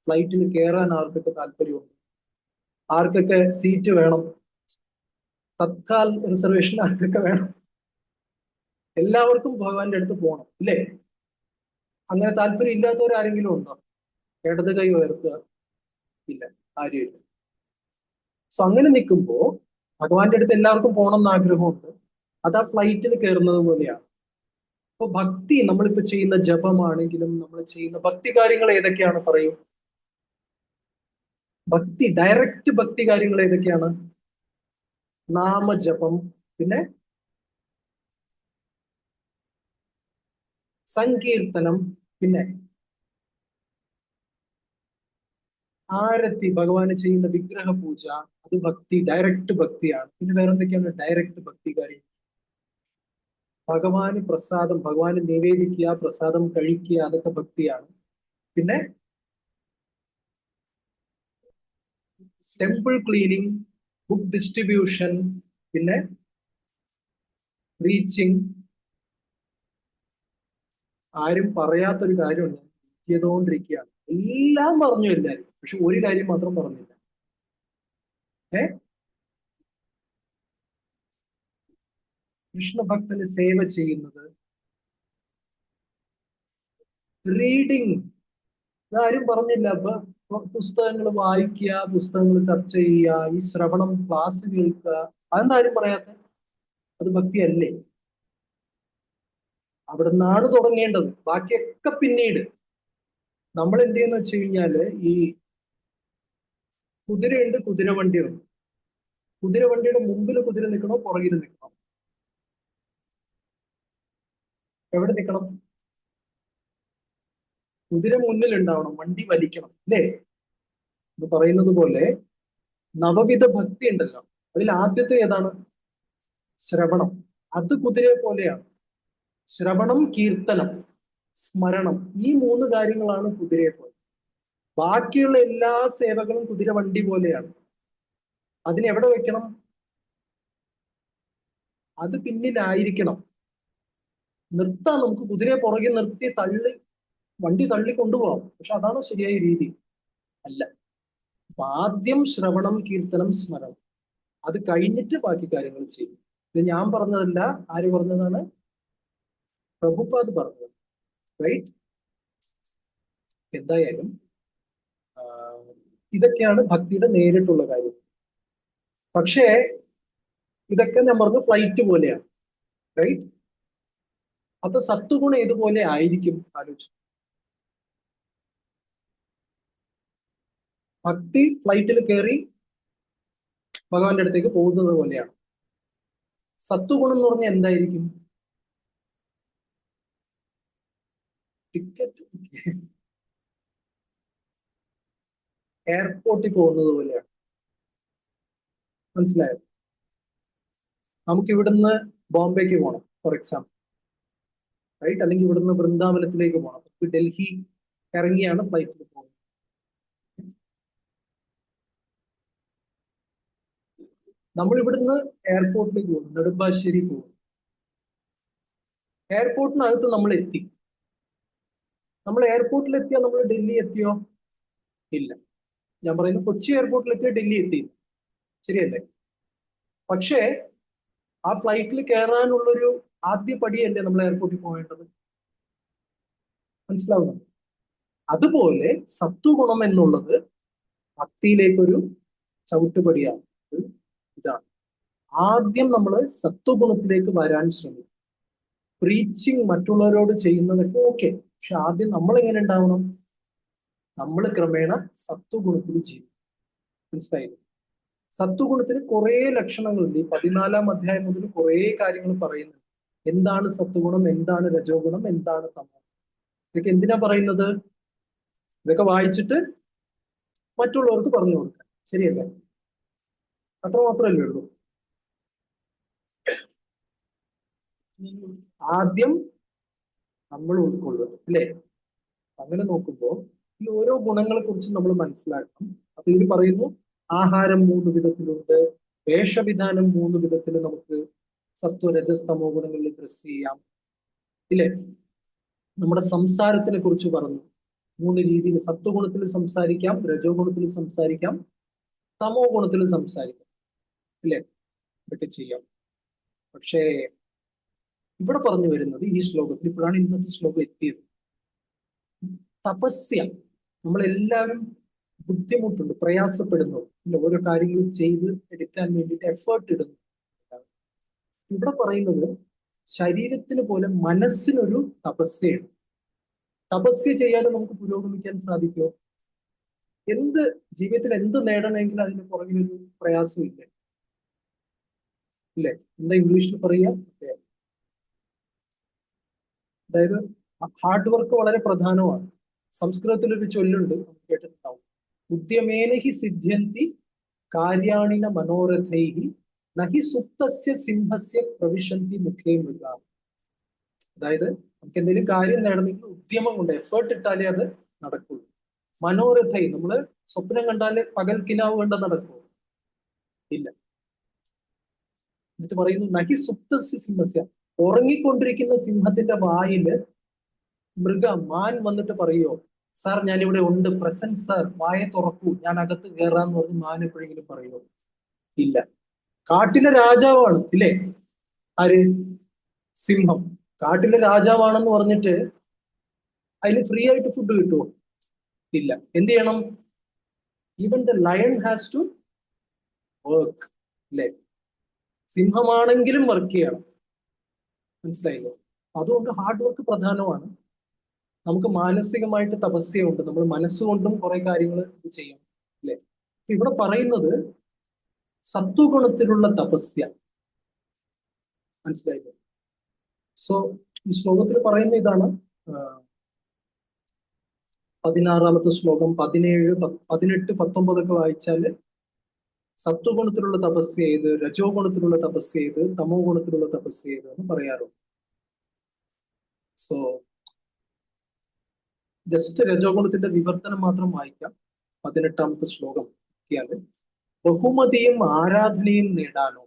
ഫ്ലൈറ്റിൽ കയറാൻ ആർക്കൊക്കെ താല്പര്യമുണ്ട്? ആർക്കൊക്കെ സീറ്റ് വേണം? തത്കാൽ റിസർവേഷൻ ആർക്കൊക്കെ വേണം? എല്ലാവർക്കും ഭഗവാന്റെ അടുത്ത് പോകണം, ഇല്ലേ? അങ്ങനെ താല്പര്യം ഇല്ലാത്തവരാരെങ്കിലും ഉണ്ടോ? ഇടത് കൈ ഉയർത്തുക. ഇല്ല, ആരുമില്ല. സോ അങ്ങനെ നിൽക്കുമ്പോ ഭഗവാന്റെ അടുത്ത് എല്ലാവർക്കും പോകണം എന്ന് ആഗ്രഹമുണ്ട്. അത് ആ ഫ്ലൈറ്റിൽ കയറുന്നത് പോലെയാണ്. അപ്പൊ ഭക്തി, നമ്മളിപ്പോ ചെയ്യുന്ന ജപമാണെങ്കിലും നമ്മൾ ചെയ്യുന്ന ഭക്തി കാര്യങ്ങൾ ഏതൊക്കെയാണ് പറയൂ? ഭക്തി, ഡയറക്റ്റ് ഭക്തി കാര്യങ്ങൾ ഏതൊക്കെയാണ്? നാമജപം, പിന്നെ സങ്കീർത്തനം, പിന്നെ ആരത്തി, ഭഗവാന് ചെയ്യുന്ന വിഗ്രഹ പൂജ, അത് ഭക്തി, ഡയറക്റ്റ് ഭക്തിയാണ്. പിന്നെ വേറെ എന്തൊക്കെയാണ് ഡയറക്റ്റ് ഭക്തി കാര്യം? ഭഗവാന് പ്രസാദം, ഭഗവാന് നിവേദിക്കുക, പ്രസാദം കഴിക്കുക, അതൊക്കെ ഭക്തിയാണ്. പിന്നെ ടെമ്പിൾ ക്ലീനിങ്, ബുക്ക് ഡിസ്ട്രിബ്യൂഷൻ, പിന്നെ റീച്ചിങ്. ആരും പറയാത്തൊരു കാര്യമുണ്ട്, ചെയ്തുകൊണ്ടിരിക്കുകയാണ്. എല്ലാം പറഞ്ഞു എല്ലാവരും, പക്ഷെ ഒരു കാര്യം മാത്രം പറഞ്ഞില്ല. കൃഷ്ണഭക്തന് സേവ ചെയ്യുന്നത്, റീഡിങ്, ഇതാരും പറഞ്ഞില്ല. അപ്പൊ പുസ്തകങ്ങൾ വായിക്കുക, പുസ്തകങ്ങൾ ചർച്ച ചെയ്യുക, ഈ ശ്രവണം, ക്ലാസ് കേൾക്കുക, അതെന്താരും പറയാത്ത? അത് ഭക്തിയല്ലേ? അവിടെ നിന്നാണ് തുടങ്ങേണ്ടത്, ബാക്കിയൊക്കെ പിന്നീട്. നമ്മൾ എന്ത് ചെയ്യുന്ന വെച്ച് കഴിഞ്ഞാല്, ഈ കുതിരയുണ്ട്, കുതിരവണ്ടിയുണ്ട്. കുതിരവണ്ടിയുടെ മുമ്പിൽ കുതിര നിൽക്കണോ, പുറകിൽ നിൽക്കണോ? എവിടെ നിൽക്കണം? കുതിര മുന്നിൽ ഉണ്ടാവണം, വണ്ടി വലിക്കണം, അല്ലേ? എന്ന് പറയുന്നത് പോലെ നവവിധ ഭക്തി ഉണ്ടല്ലോ, അതിൽ ആദ്യത്തെ ഏതാണ്? ശ്രവണം. അത് കുതിരയെ പോലെയാണ്. ശ്രവണം, കീർത്തനം, സ്മരണം, ഈ മൂന്ന് കാര്യങ്ങളാണ് കുതിരയെ പോലെ. ബാക്കിയുള്ള എല്ലാ സേവകളും കുതിര വണ്ടി പോലെയാണ്. അതിനെവിടെ വെക്കണം? അത് പിന്നിലായിരിക്കണം. നിർത്താം, നമുക്ക് കുതിരയെ പുറകെ നിർത്തി വണ്ടി തള്ളി കൊണ്ടുപോകാം. പക്ഷെ അതാണോ ശരിയായ രീതി? അല്ല. അപ്പൊ ആദ്യം ശ്രവണം, കീർത്തനം, സ്മരണം, അത് കഴിഞ്ഞിട്ട് ബാക്കി കാര്യങ്ങൾ ചെയ്യും. ഇത് ഞാൻ പറഞ്ഞതല്ല, ആര് പറഞ്ഞതാണ്? പ്രഭുപാദ് പറഞ്ഞത്. റൈറ്റ്? എന്തായാലും ഇതൊക്കെയാണ് ഭക്തിയുടെ നേരിട്ടുള്ള കാര്യം. പക്ഷേ ഇതൊക്കെ ഞാൻ പറഞ്ഞു ഫ്ലൈറ്റ് പോലെയാണ്. റൈറ്റ്? അപ്പൊ സത്വഗുണം ഏതുപോലെ ആയിരിക്കും ആലോചിച്ചു? ഭക്തി ഫ്ലൈറ്റിൽ കയറി ഭഗവാന്റെ അടുത്തേക്ക് പോകുന്നത് പോലെയാണ്. സത്വഗുണം എന്ന് പറഞ്ഞാൽ എന്തായിരിക്കും? ടിക്കറ്റ് എയർപോർട്ടിൽ പോകുന്നത് പോലെയാണ്. മനസ്സിലായോ? നമുക്ക് ഇവിടുന്ന് ബോംബെക്ക് പോകണം, ഫോർ എക്സാമ്പിൾ. റൈറ്റ്? അല്ലെങ്കിൽ ഇവിടുന്ന് വൃന്ദാവനത്തിലേക്ക് പോകണം. ഡൽഹി ഇറങ്ങിയാണ് ഫ്ലൈറ്റിൽ പോകുന്നത്. നമ്മൾ ഇവിടുന്ന് എയർപോർട്ടിലേക്ക് പോകും, നെടുമ്പാശ്ശേരി പോകും. എയർപോർട്ടിനകത്ത് നമ്മൾ എത്തി. നമ്മൾ എയർപോർട്ടിൽ എത്തിയാൽ നമ്മൾ ഡൽഹി എത്തിയോ? ഇല്ല. ഞാൻ പറയുന്നത് കൊച്ചി എയർപോർട്ടിൽ എത്തിയോ ഡൽഹി എത്തി, ശരിയല്ലേ? പക്ഷേ ആ ഫ്ലൈറ്റിൽ കയറാനുള്ളൊരു ആദ്യ പടിയല്ലേ നമ്മൾ എയർപോർട്ടിൽ പോകേണ്ടത്? മനസ്സിലാവുന്നു? അതുപോലെ സത്വഗുണം എന്നുള്ളത് ഭക്തിയിലേക്കൊരു ചവിട്ടുപടിയാണ്. ഇതാണ് ആദ്യം നമ്മൾ സത്വഗുണത്തിലേക്ക് വരാൻ ശ്രമിക്കും. പ്രീച്ചിങ് മറ്റുള്ളവരോട് ചെയ്യുന്നതൊക്കെ ഓക്കെ, പക്ഷെ ആദ്യം നമ്മൾ എങ്ങനെ ഉണ്ടാവണം? നമ്മൾ ക്രമേണ സത്വഗുണത്തിൽ ചെയ്യും. മനസ്സിലായില്ലേ? സത്വഗുണത്തിന് കുറെ ലക്ഷണങ്ങളുണ്ട്. ഈ 14-ാം അധ്യായം മുതൽ കുറെ കാര്യങ്ങൾ പറയുന്നുണ്ട്. എന്താണ് സത്വഗുണം, എന്താണ് രജോ ഗുണം, എന്താണ് തമോ? ഇതൊക്കെ എന്തിനാ പറയുന്നത്? ഇതൊക്കെ വായിച്ചിട്ട് മറ്റുള്ളവർക്ക് പറഞ്ഞു കൊടുക്കാൻ, ശരിയല്ലേ? അത്ര മാത്രമല്ലേ ഉള്ളൂ. ആദ്യം നമ്മൾ ഉൾക്കൊള്ളുക, അല്ലേ? അങ്ങനെ നോക്കുമ്പോൾ ഈ ഓരോ ഗുണങ്ങളെ കുറിച്ച് നമ്മൾ മനസ്സിലാക്കണം. അപ്പൊ ഇതിൽ പറയുന്നു ആഹാരം 3 വിധത്തിലുണ്ട്, വേഷവിധാനം 3 വിധത്തിൽ നമുക്ക് സത്വരജസ്തമോ ഗുണങ്ങളിൽ ഡ്രസ് ചെയ്യാം, ഇല്ലേ? നമ്മുടെ സംസാരത്തിനെ കുറിച്ച് പറഞ്ഞു. 3 രീതിയിൽ സത്വഗുണത്തിൽ സംസാരിക്കാം, രജോ ഗുണത്തിൽ സംസാരിക്കാം, തമോ ഗുണത്തിൽ സംസാരിക്കാം, ഇല്ലേ? ഇതൊക്കെ ചെയ്യാം. പക്ഷേ ഇവിടെ പറഞ്ഞു വരുന്നത് ഈ ശ്ലോകത്തിൽ, ഇപ്പോഴാണ് ഇന്നത്തെ ശ്ലോകം എത്തിയത്, തപസ്യ. നമ്മളെല്ലാവരും ബുദ്ധിമുട്ടുണ്ട്, പ്രയാസപ്പെടുന്നു, ഇല്ല? ഓരോ കാര്യങ്ങളും ചെയ്ത് എടുക്കാൻ വേണ്ടിയിട്ട് എഫേർട്ട് ഇടുന്നു. ഇവിടെ പറയുന്നത് ശരീരത്തിന് പോലെ മനസ്സിനൊരു തപസ്യയാണ്. തപസ്യ ചെയ്യാതെ നമുക്ക് പുരോഗമിക്കാൻ സാധിക്കുമോ? എന്ത് ജീവിതത്തിൽ എന്ത് നേടണമെങ്കിൽ അതിന് പുറകിലൊരു പ്രയാസം ഇല്ലേ? ഇല്ലേ? എന്താ ഇംഗ്ലീഷിൽ പറയുക? അതായത് ഹാർഡ് വർക്ക് വളരെ പ്രധാനമാണ്. സംസ്കൃതത്തിൽ ഒരു ചൊല്ലുണ്ട്, കേട്ടിട്ടുണ്ടാവും, ഉദ്യമേനഹി സിദ്ധ്യന്തി കാര്യാണിന മനോരഥൈഹി നഹി സുപ്തസ്യ സിംഹസ്യ പ്രവിശന്തി മുഖേ മൃഗ. അതായത് നമുക്ക് എന്തെങ്കിലും കാര്യം നേടണമെങ്കിൽ ഉദ്യമം കൊണ്ട്, എഫേർട്ട് ഇട്ടാലേ അത് നടക്കുള്ളൂ. മനോരഥൈ, നമ്മള് സ്വപ്നം കണ്ടാല് പകൽ കിനാവ് കണ്ട നടക്കുമോ? ഇല്ല. എന്നിട്ട് പറയുന്നു നഹി സുപ്തസ്യ സിംഹസ്യ, ഉറങ്ങിക്കൊണ്ടിരിക്കുന്ന സിംഹത്തിന്റെ വായില് മാൻ വന്നിട്ട് പറയോ, സാർ ഞാൻ ഇവിടെ ഉണ്ട്, പ്രസന്റ് സാർ, വായ തുറക്കൂ, ഞാൻ അകത്ത് കയറാന്ന് പറഞ്ഞ് മാൻ എപ്പോഴെങ്കിലും പറയോ? ഇല്ല. കാട്ടിലെ രാജാവാണ്, ഇല്ലേ? ആര്? സിംഹം. കാട്ടിലെ രാജാവാണെന്ന് പറഞ്ഞിട്ട് അതിന് ഫ്രീ ആയിട്ട് ഫുഡ് കിട്ടുമോ? ഇല്ല. എന്ത് ചെയ്യണം? Even the lion has to work, അല്ലേ? സിംഹമാണെങ്കിലും വർക്ക് ചെയ്യണം. മനസ്സിലായില്ലോ? അതുകൊണ്ട് ഹാർഡ് വർക്ക് പ്രധാനമാണ്. നമുക്ക് മാനസികമായിട്ട് തപസ്യയുണ്ട്, നമ്മൾ മനസ്സുകൊണ്ടും കുറെ കാര്യങ്ങൾ ഇത് ചെയ്യണം, അല്ലെ? ഇവിടെ പറയുന്നത് സത്വഗുണത്തിലുള്ള തപസ്യ. മനസ്സിലായില്ലേ? സോ ഈ ശ്ലോകത്തിൽ പറയുന്ന ഇതാണ്. 16-ാമത്തെ ശ്ലോകം, 17, 18, 19 ഒക്കെ വായിച്ചാല് സത്വഗുണത്തിലുള്ള തപസ്യ ഏത്, രജോ ഗുണത്തിലുള്ള തപസ്യ ഏത്, തമോ ഗുണത്തിലുള്ള തപസ്യ ഏത് എന്ന് പറയാറുണ്ട്. സോ ജസ്റ്റ് രജോ ഗുണത്തിന്റെ വിവർത്തനം മാത്രം വായിക്കാം. 18-ാമത്തെ ശ്ലോകം നോക്കിയാല്, ബഹുമതിയും ആരാധനയും നേടാനോ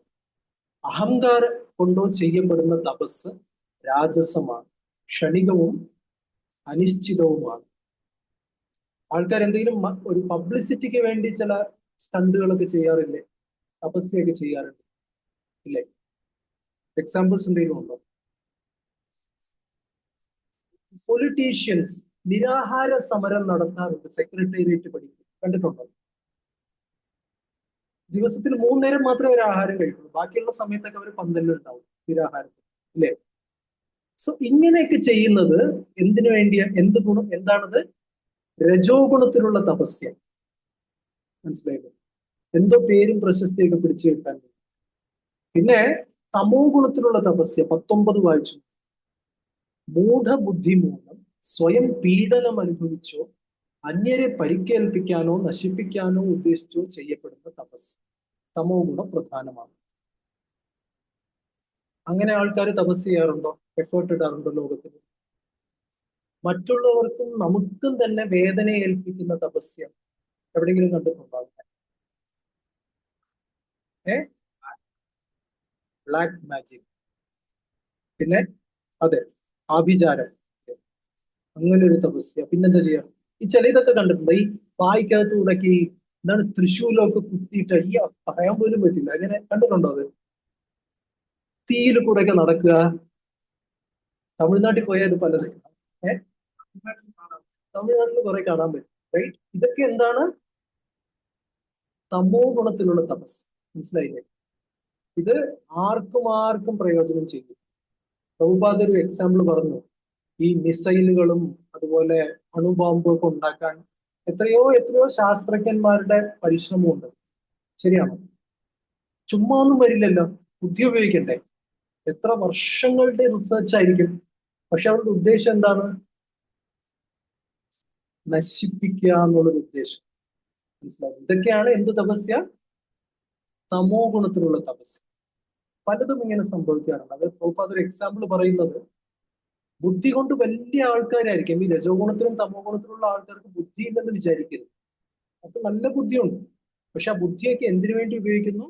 അഹങ്കാരം കൊണ്ടോ ചെയ്യപ്പെടുന്ന തപസ് രാജസമാണ്, ക്ഷണികവും അനിശ്ചിതവുമാണ്. ആൾക്കാർ എന്തെങ്കിലും ഒരു പബ്ലിസിറ്റിക്ക് വേണ്ടി ചില സ്റ്റണ്ടുകളൊക്കെ ചെയ്യാറില്ലേ? തപസ്യൊക്കെ ചെയ്യാറുണ്ട്, ഇല്ലേ? എക്സാമ്പിൾസ് എന്തെങ്കിലും ഉണ്ടോ? പൊളിറ്റീഷ്യൻസ് നിരാഹാര സമരം നടത്താറുണ്ട്, സെക്രട്ടേറിയറ്റ് പഠിക്കും, കണ്ടിട്ടുണ്ടോ? ദിവസത്തിൽ 3 നേരം മാത്രമേ അവർ ആഹാരം കഴിക്കുള്ളൂ, ബാക്കിയുള്ള സമയത്തൊക്കെ അവർ പന്തലിലുണ്ടാവും നിരാഹാരത്തിൽ, ഇല്ലേ? സോ ഇങ്ങനെയൊക്കെ ചെയ്യുന്നത് എന്തിനു വേണ്ടിയാ? എന്ത് ഗുണം? എന്താണത്? രജോ ഗുണത്തിലുള്ള തപസ്യ. മനസ്സിലായില്ലേ? എന്തോ പേരും പ്രശസ്തിയൊക്കെ പിടിച്ചു കിട്ടാൻ. പിന്നെ തമോ ഗുണത്തിലുള്ള തപസ്യ 19 വായിച്ചു. മൂഢബുദ്ധി മൂലം സ്വയം പീഡനം അനുഭവിച്ചോ അന്യരെ പരിക്കേൽപ്പിക്കാനോ നശിപ്പിക്കാനോ ഉദ്ദേശിച്ചോ ചെയ്യപ്പെടുന്ന തപസ് തമോ ഗുണം പ്രധാനമാണ്. അങ്ങനെ ആൾക്കാർ തപസ് ചെയ്യാറുണ്ടോ? എഫേർട്ട് ഇടാറുണ്ടോ ലോകത്തിൽ? മറ്റുള്ളവർക്കും നമുക്കും തന്നെ വേദന ഏൽപ്പിക്കുന്ന തപസ്യ എവിടെയെങ്കിലും കണ്ടിട്ടുണ്ടോ? Black magic. പിന്നെ അതെ, ആഭിചാരം, അങ്ങനെ ഒരു തപസ്യ. പിന്നെന്താ ചെയ്യാ? ഈ ചില ഇതൊക്കെ കണ്ടിട്ടുണ്ട്, ഈ വായിക്കകത്തൂടൊക്കെ ഈ എന്താണ് തൃശ്ശൂലൊക്കെ കുത്തിയിട്ട് അയ്യ പറയാൻ പോലും പറ്റില്ല, അങ്ങനെ കണ്ടിട്ടുണ്ടോ അത്? തീയിൽ കൂടെ ഒക്കെ നടക്കുക. തമിഴ്നാട്ടിൽ പോയാൽ പലത് ഏഹ് തമിഴ്നാട്ടിൽ കുറെ കാണാൻ പറ്റും, റൈറ്റ്? ഇതൊക്കെ എന്താണ്? തമോ ഗുണത്തിലുള്ള തപസ്. മനസ്സിലായില്ലേ? ഇത് ആർക്കും ആർക്കും പ്രയോജനം ചെയ്യും. പ്രഭുപാദ ഒരു എക്സാമ്പിൾ പറഞ്ഞു, ഈ മിസൈലുകളും അതുപോലെ അണുബോംബും ഒക്കെ ഉണ്ടാക്കാൻ എത്രയോ എത്രയോ ശാസ്ത്രജ്ഞന്മാരുടെ പരിശ്രമമുണ്ട്. ശരിയാണോ? ചുമ്മാ ഒന്നും വരില്ലല്ലോ, ബുദ്ധി ഉപയോഗിക്കണ്ടേ? എത്ര വർഷങ്ങളുടെ റിസർച്ച് ആയിരിക്കും. പക്ഷെ അവരുടെ ഉദ്ദേശം എന്താണ്? നശിപ്പിക്കുക എന്നുള്ളൊരു ഉദ്ദേശം. മനസ്സിലായി? ഇതൊക്കെയാണ് എന്ത് തപസ്യ? തമോ ഗുണത്തിലുള്ള തപസ്യ. പലതും ഇങ്ങനെ സംഭവിക്കാറുണ്ട്. അത് പ്രഭുപാദ ഒരു എക്സാമ്പിൾ പറയുന്നത്, ബുദ്ധി കൊണ്ട് വലിയ ആൾക്കാരായിരിക്കും. ഈ രജോ ഗുണത്തിലും തമോ ഗുണത്തിലുള്ള ആൾക്കാർക്ക് ബുദ്ധിയില്ലെന്ന് വിചാരിക്കരുത്. അപ്പൊ നല്ല ബുദ്ധിയുണ്ട്. പക്ഷെ ആ ബുദ്ധിയൊക്കെ എന്തിനു വേണ്ടി ഉപയോഗിക്കുന്നു?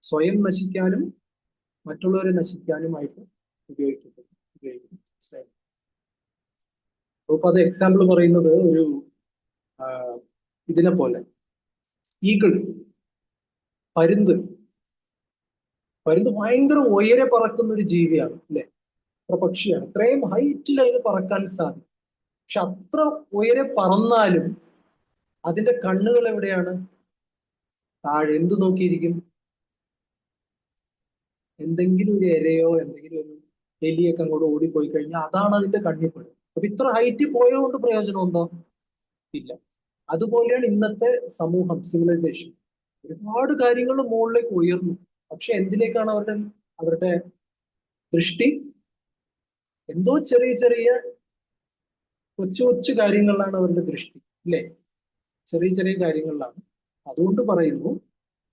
സ്വയം നശിക്കാനും മറ്റുള്ളവരെ നശിക്കാനുമായിട്ട് ഉപയോഗിക്കുന്നു. അപ്പൊ അത് എക്സാമ്പിൾ പറയുന്നത് ഒരു ഇതിനെ പോലെ, ഈഗിൾ, പരുന്ത്. പരുന്ത് ഭയങ്കര ഉയരെ പറക്കുന്ന ഒരു ജീവിയാണ്, അല്ലെ? പക്ഷിയാണ്. ഇത്രയും ഹൈറ്റിൽ അതിന് പറക്കാൻ സാധിക്കും. പക്ഷെ അത്ര ഉയരെ പറന്നാലും അതിന്റെ കണ്ണുകൾ എവിടെയാണ്? താഴെ. എന്ത് നോക്കിയിരിക്കും? എന്തെങ്കിലും ഒരു ഇരയോ എന്തെങ്കിലും ഒരു എലിയൊക്കെ അങ്ങോട്ട് ഓടിപ്പോയി കഴിഞ്ഞാൽ അതാണ് അതിന്റെ കണ്ണിൽ പെടും. അപ്പൊ ഇത്ര ഹൈറ്റിൽ പോയതുകൊണ്ട് പ്രയോജനം ഉണ്ടോ? ഇല്ല. അതുപോലെയാണ് ഇന്നത്തെ സമൂഹം, സിവിലൈസേഷൻ. ഒരുപാട് കാര്യങ്ങൾ മുകളിലേക്ക് ഉയർന്നു. പക്ഷെ എന്തിലേക്കാണ് അവരുടെ ദൃഷ്ടി? എന്തോ ചെറിയ ചെറിയ കൊച്ചു കൊച്ചു കാര്യങ്ങളിലാണ് അവരുടെ ദൃഷ്ടി, ഇല്ലേ? ചെറിയ ചെറിയ കാര്യങ്ങളിലാണ്. അതുകൊണ്ട് പറയുന്നു,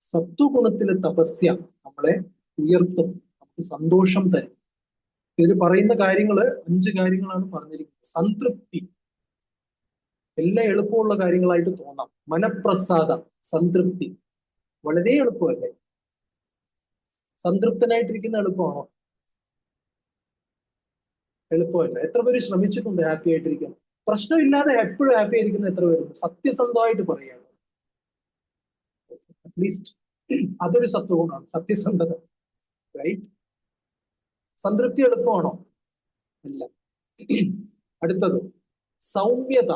സത്വഗുണത്തിലെ തപസ്യ നമ്മളെ ഉയർത്തും, നമുക്ക് സന്തോഷം തരും. ഇതിൽ പറയുന്ന കാര്യങ്ങള് 5 കാര്യങ്ങളാണ് പറഞ്ഞിരിക്കുന്നത്. സംതൃപ്തി, എല്ലാം എളുപ്പമുള്ള കാര്യങ്ങളായിട്ട് തോന്നാം. മനഃപ്രസാദം, സംതൃപ്തി, വളരെ എളുപ്പമല്ലേ? സംതൃപ്തനായിട്ടിരിക്കുന്ന എളുപ്പമാണോ? എളുപ്പമല്ല. എത്ര പേര് ശ്രമിച്ചിട്ടുണ്ട് ഹാപ്പി ആയിട്ടിരിക്കാൻ? പ്രശ്നമില്ലാതെ എപ്പോഴും ഹാപ്പി ആയിരിക്കുന്ന എത്ര പേരുണ്ട്? സത്യസന്ധമായിട്ട് പറയുകയാണ്. അറ്റ്ലീസ്റ്റ് അതൊരു സത്വഗുണമാണ്, സത്യസന്ധത, റൈറ്റ്? സംതൃപ്തി എളുപ്പമാണോ? അല്ല. അടുത്തത് സൗമ്യത.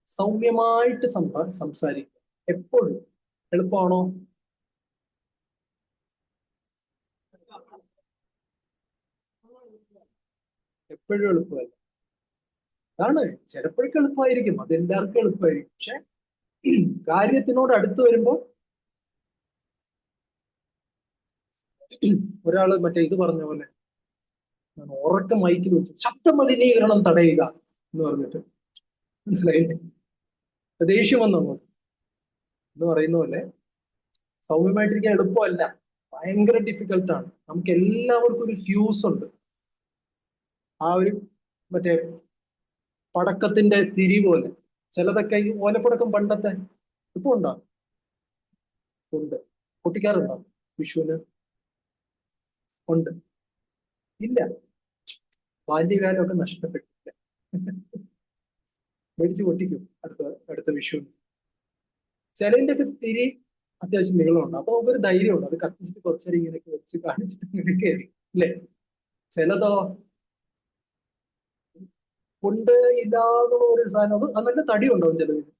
സൗമ്യമായിട്ട് സംസാരിക്കുക എപ്പോഴും എളുപ്പമാണോ? എപ്പോഴും എളുപ്പമല്ല. അതാണ്, ചിലപ്പോഴൊക്കെ എളുപ്പമായിരിക്കും, അത് എല്ലാവർക്കും എളുപ്പമായിരിക്കും. പക്ഷെ കാര്യത്തിനോട് അടുത്ത് വരുമ്പോ ഒരാള് മറ്റേ ഇത് പറഞ്ഞ പോലെ ഉറക്ക മൈക്കിൽ വെച്ചു ശബ്ദ മലിനീകരണം തടയുക എന്ന് പറഞ്ഞിട്ട്, മനസ്സിലായില്ലേ? ദേഷ്യം വന്നു എന്ന് പറയുന്ന പോലെ സൗമ്യമായിട്ടിരിക്കാൻ എളുപ്പമല്ല, ഭയങ്കര ഡിഫിക്കൽട്ടാണ്. നമുക്ക് എല്ലാവർക്കും ഒരു ഫ്യൂസ് ഉണ്ട്. ആ ഒരു മറ്റേ പടക്കത്തിന്റെ തിരി പോലെ. ചിലതൊക്കെ ഈ ഓലപ്പടക്കം പണ്ടത്തെ ഇപ്പൊ ഉണ്ടോ? ഉണ്ട്. പൊട്ടിക്കാറുണ്ടോ വിഷുവിന്? ഉണ്ട്. ഇല്ല. ബാല്യകാലമൊക്കെ നഷ്ടപ്പെട്ടില്ല. മേടിച്ച് പൊട്ടിക്കും അടുത്ത വിഷുവിന്. ചിലതിന്റെ ഒക്കെ തിരി അത്യാവശ്യം നീളമുണ്ട്. അപ്പൊ നമുക്കൊരു ധൈര്യമുണ്ട്, അത് കത്തിച്ചിട്ട് കുറച്ചേരം ഇങ്ങനെയൊക്കെ വെച്ച് കാണിച്ചിട്ട് ഇങ്ങനെയൊക്കെ ആയിരിക്കും, അല്ലേ? ചിലതോ കൊണ്ട് ഇല്ലാതെ ഒരു സാധനം, അത് നല്ല തടി ഉണ്ടാവും ചിലതിന്,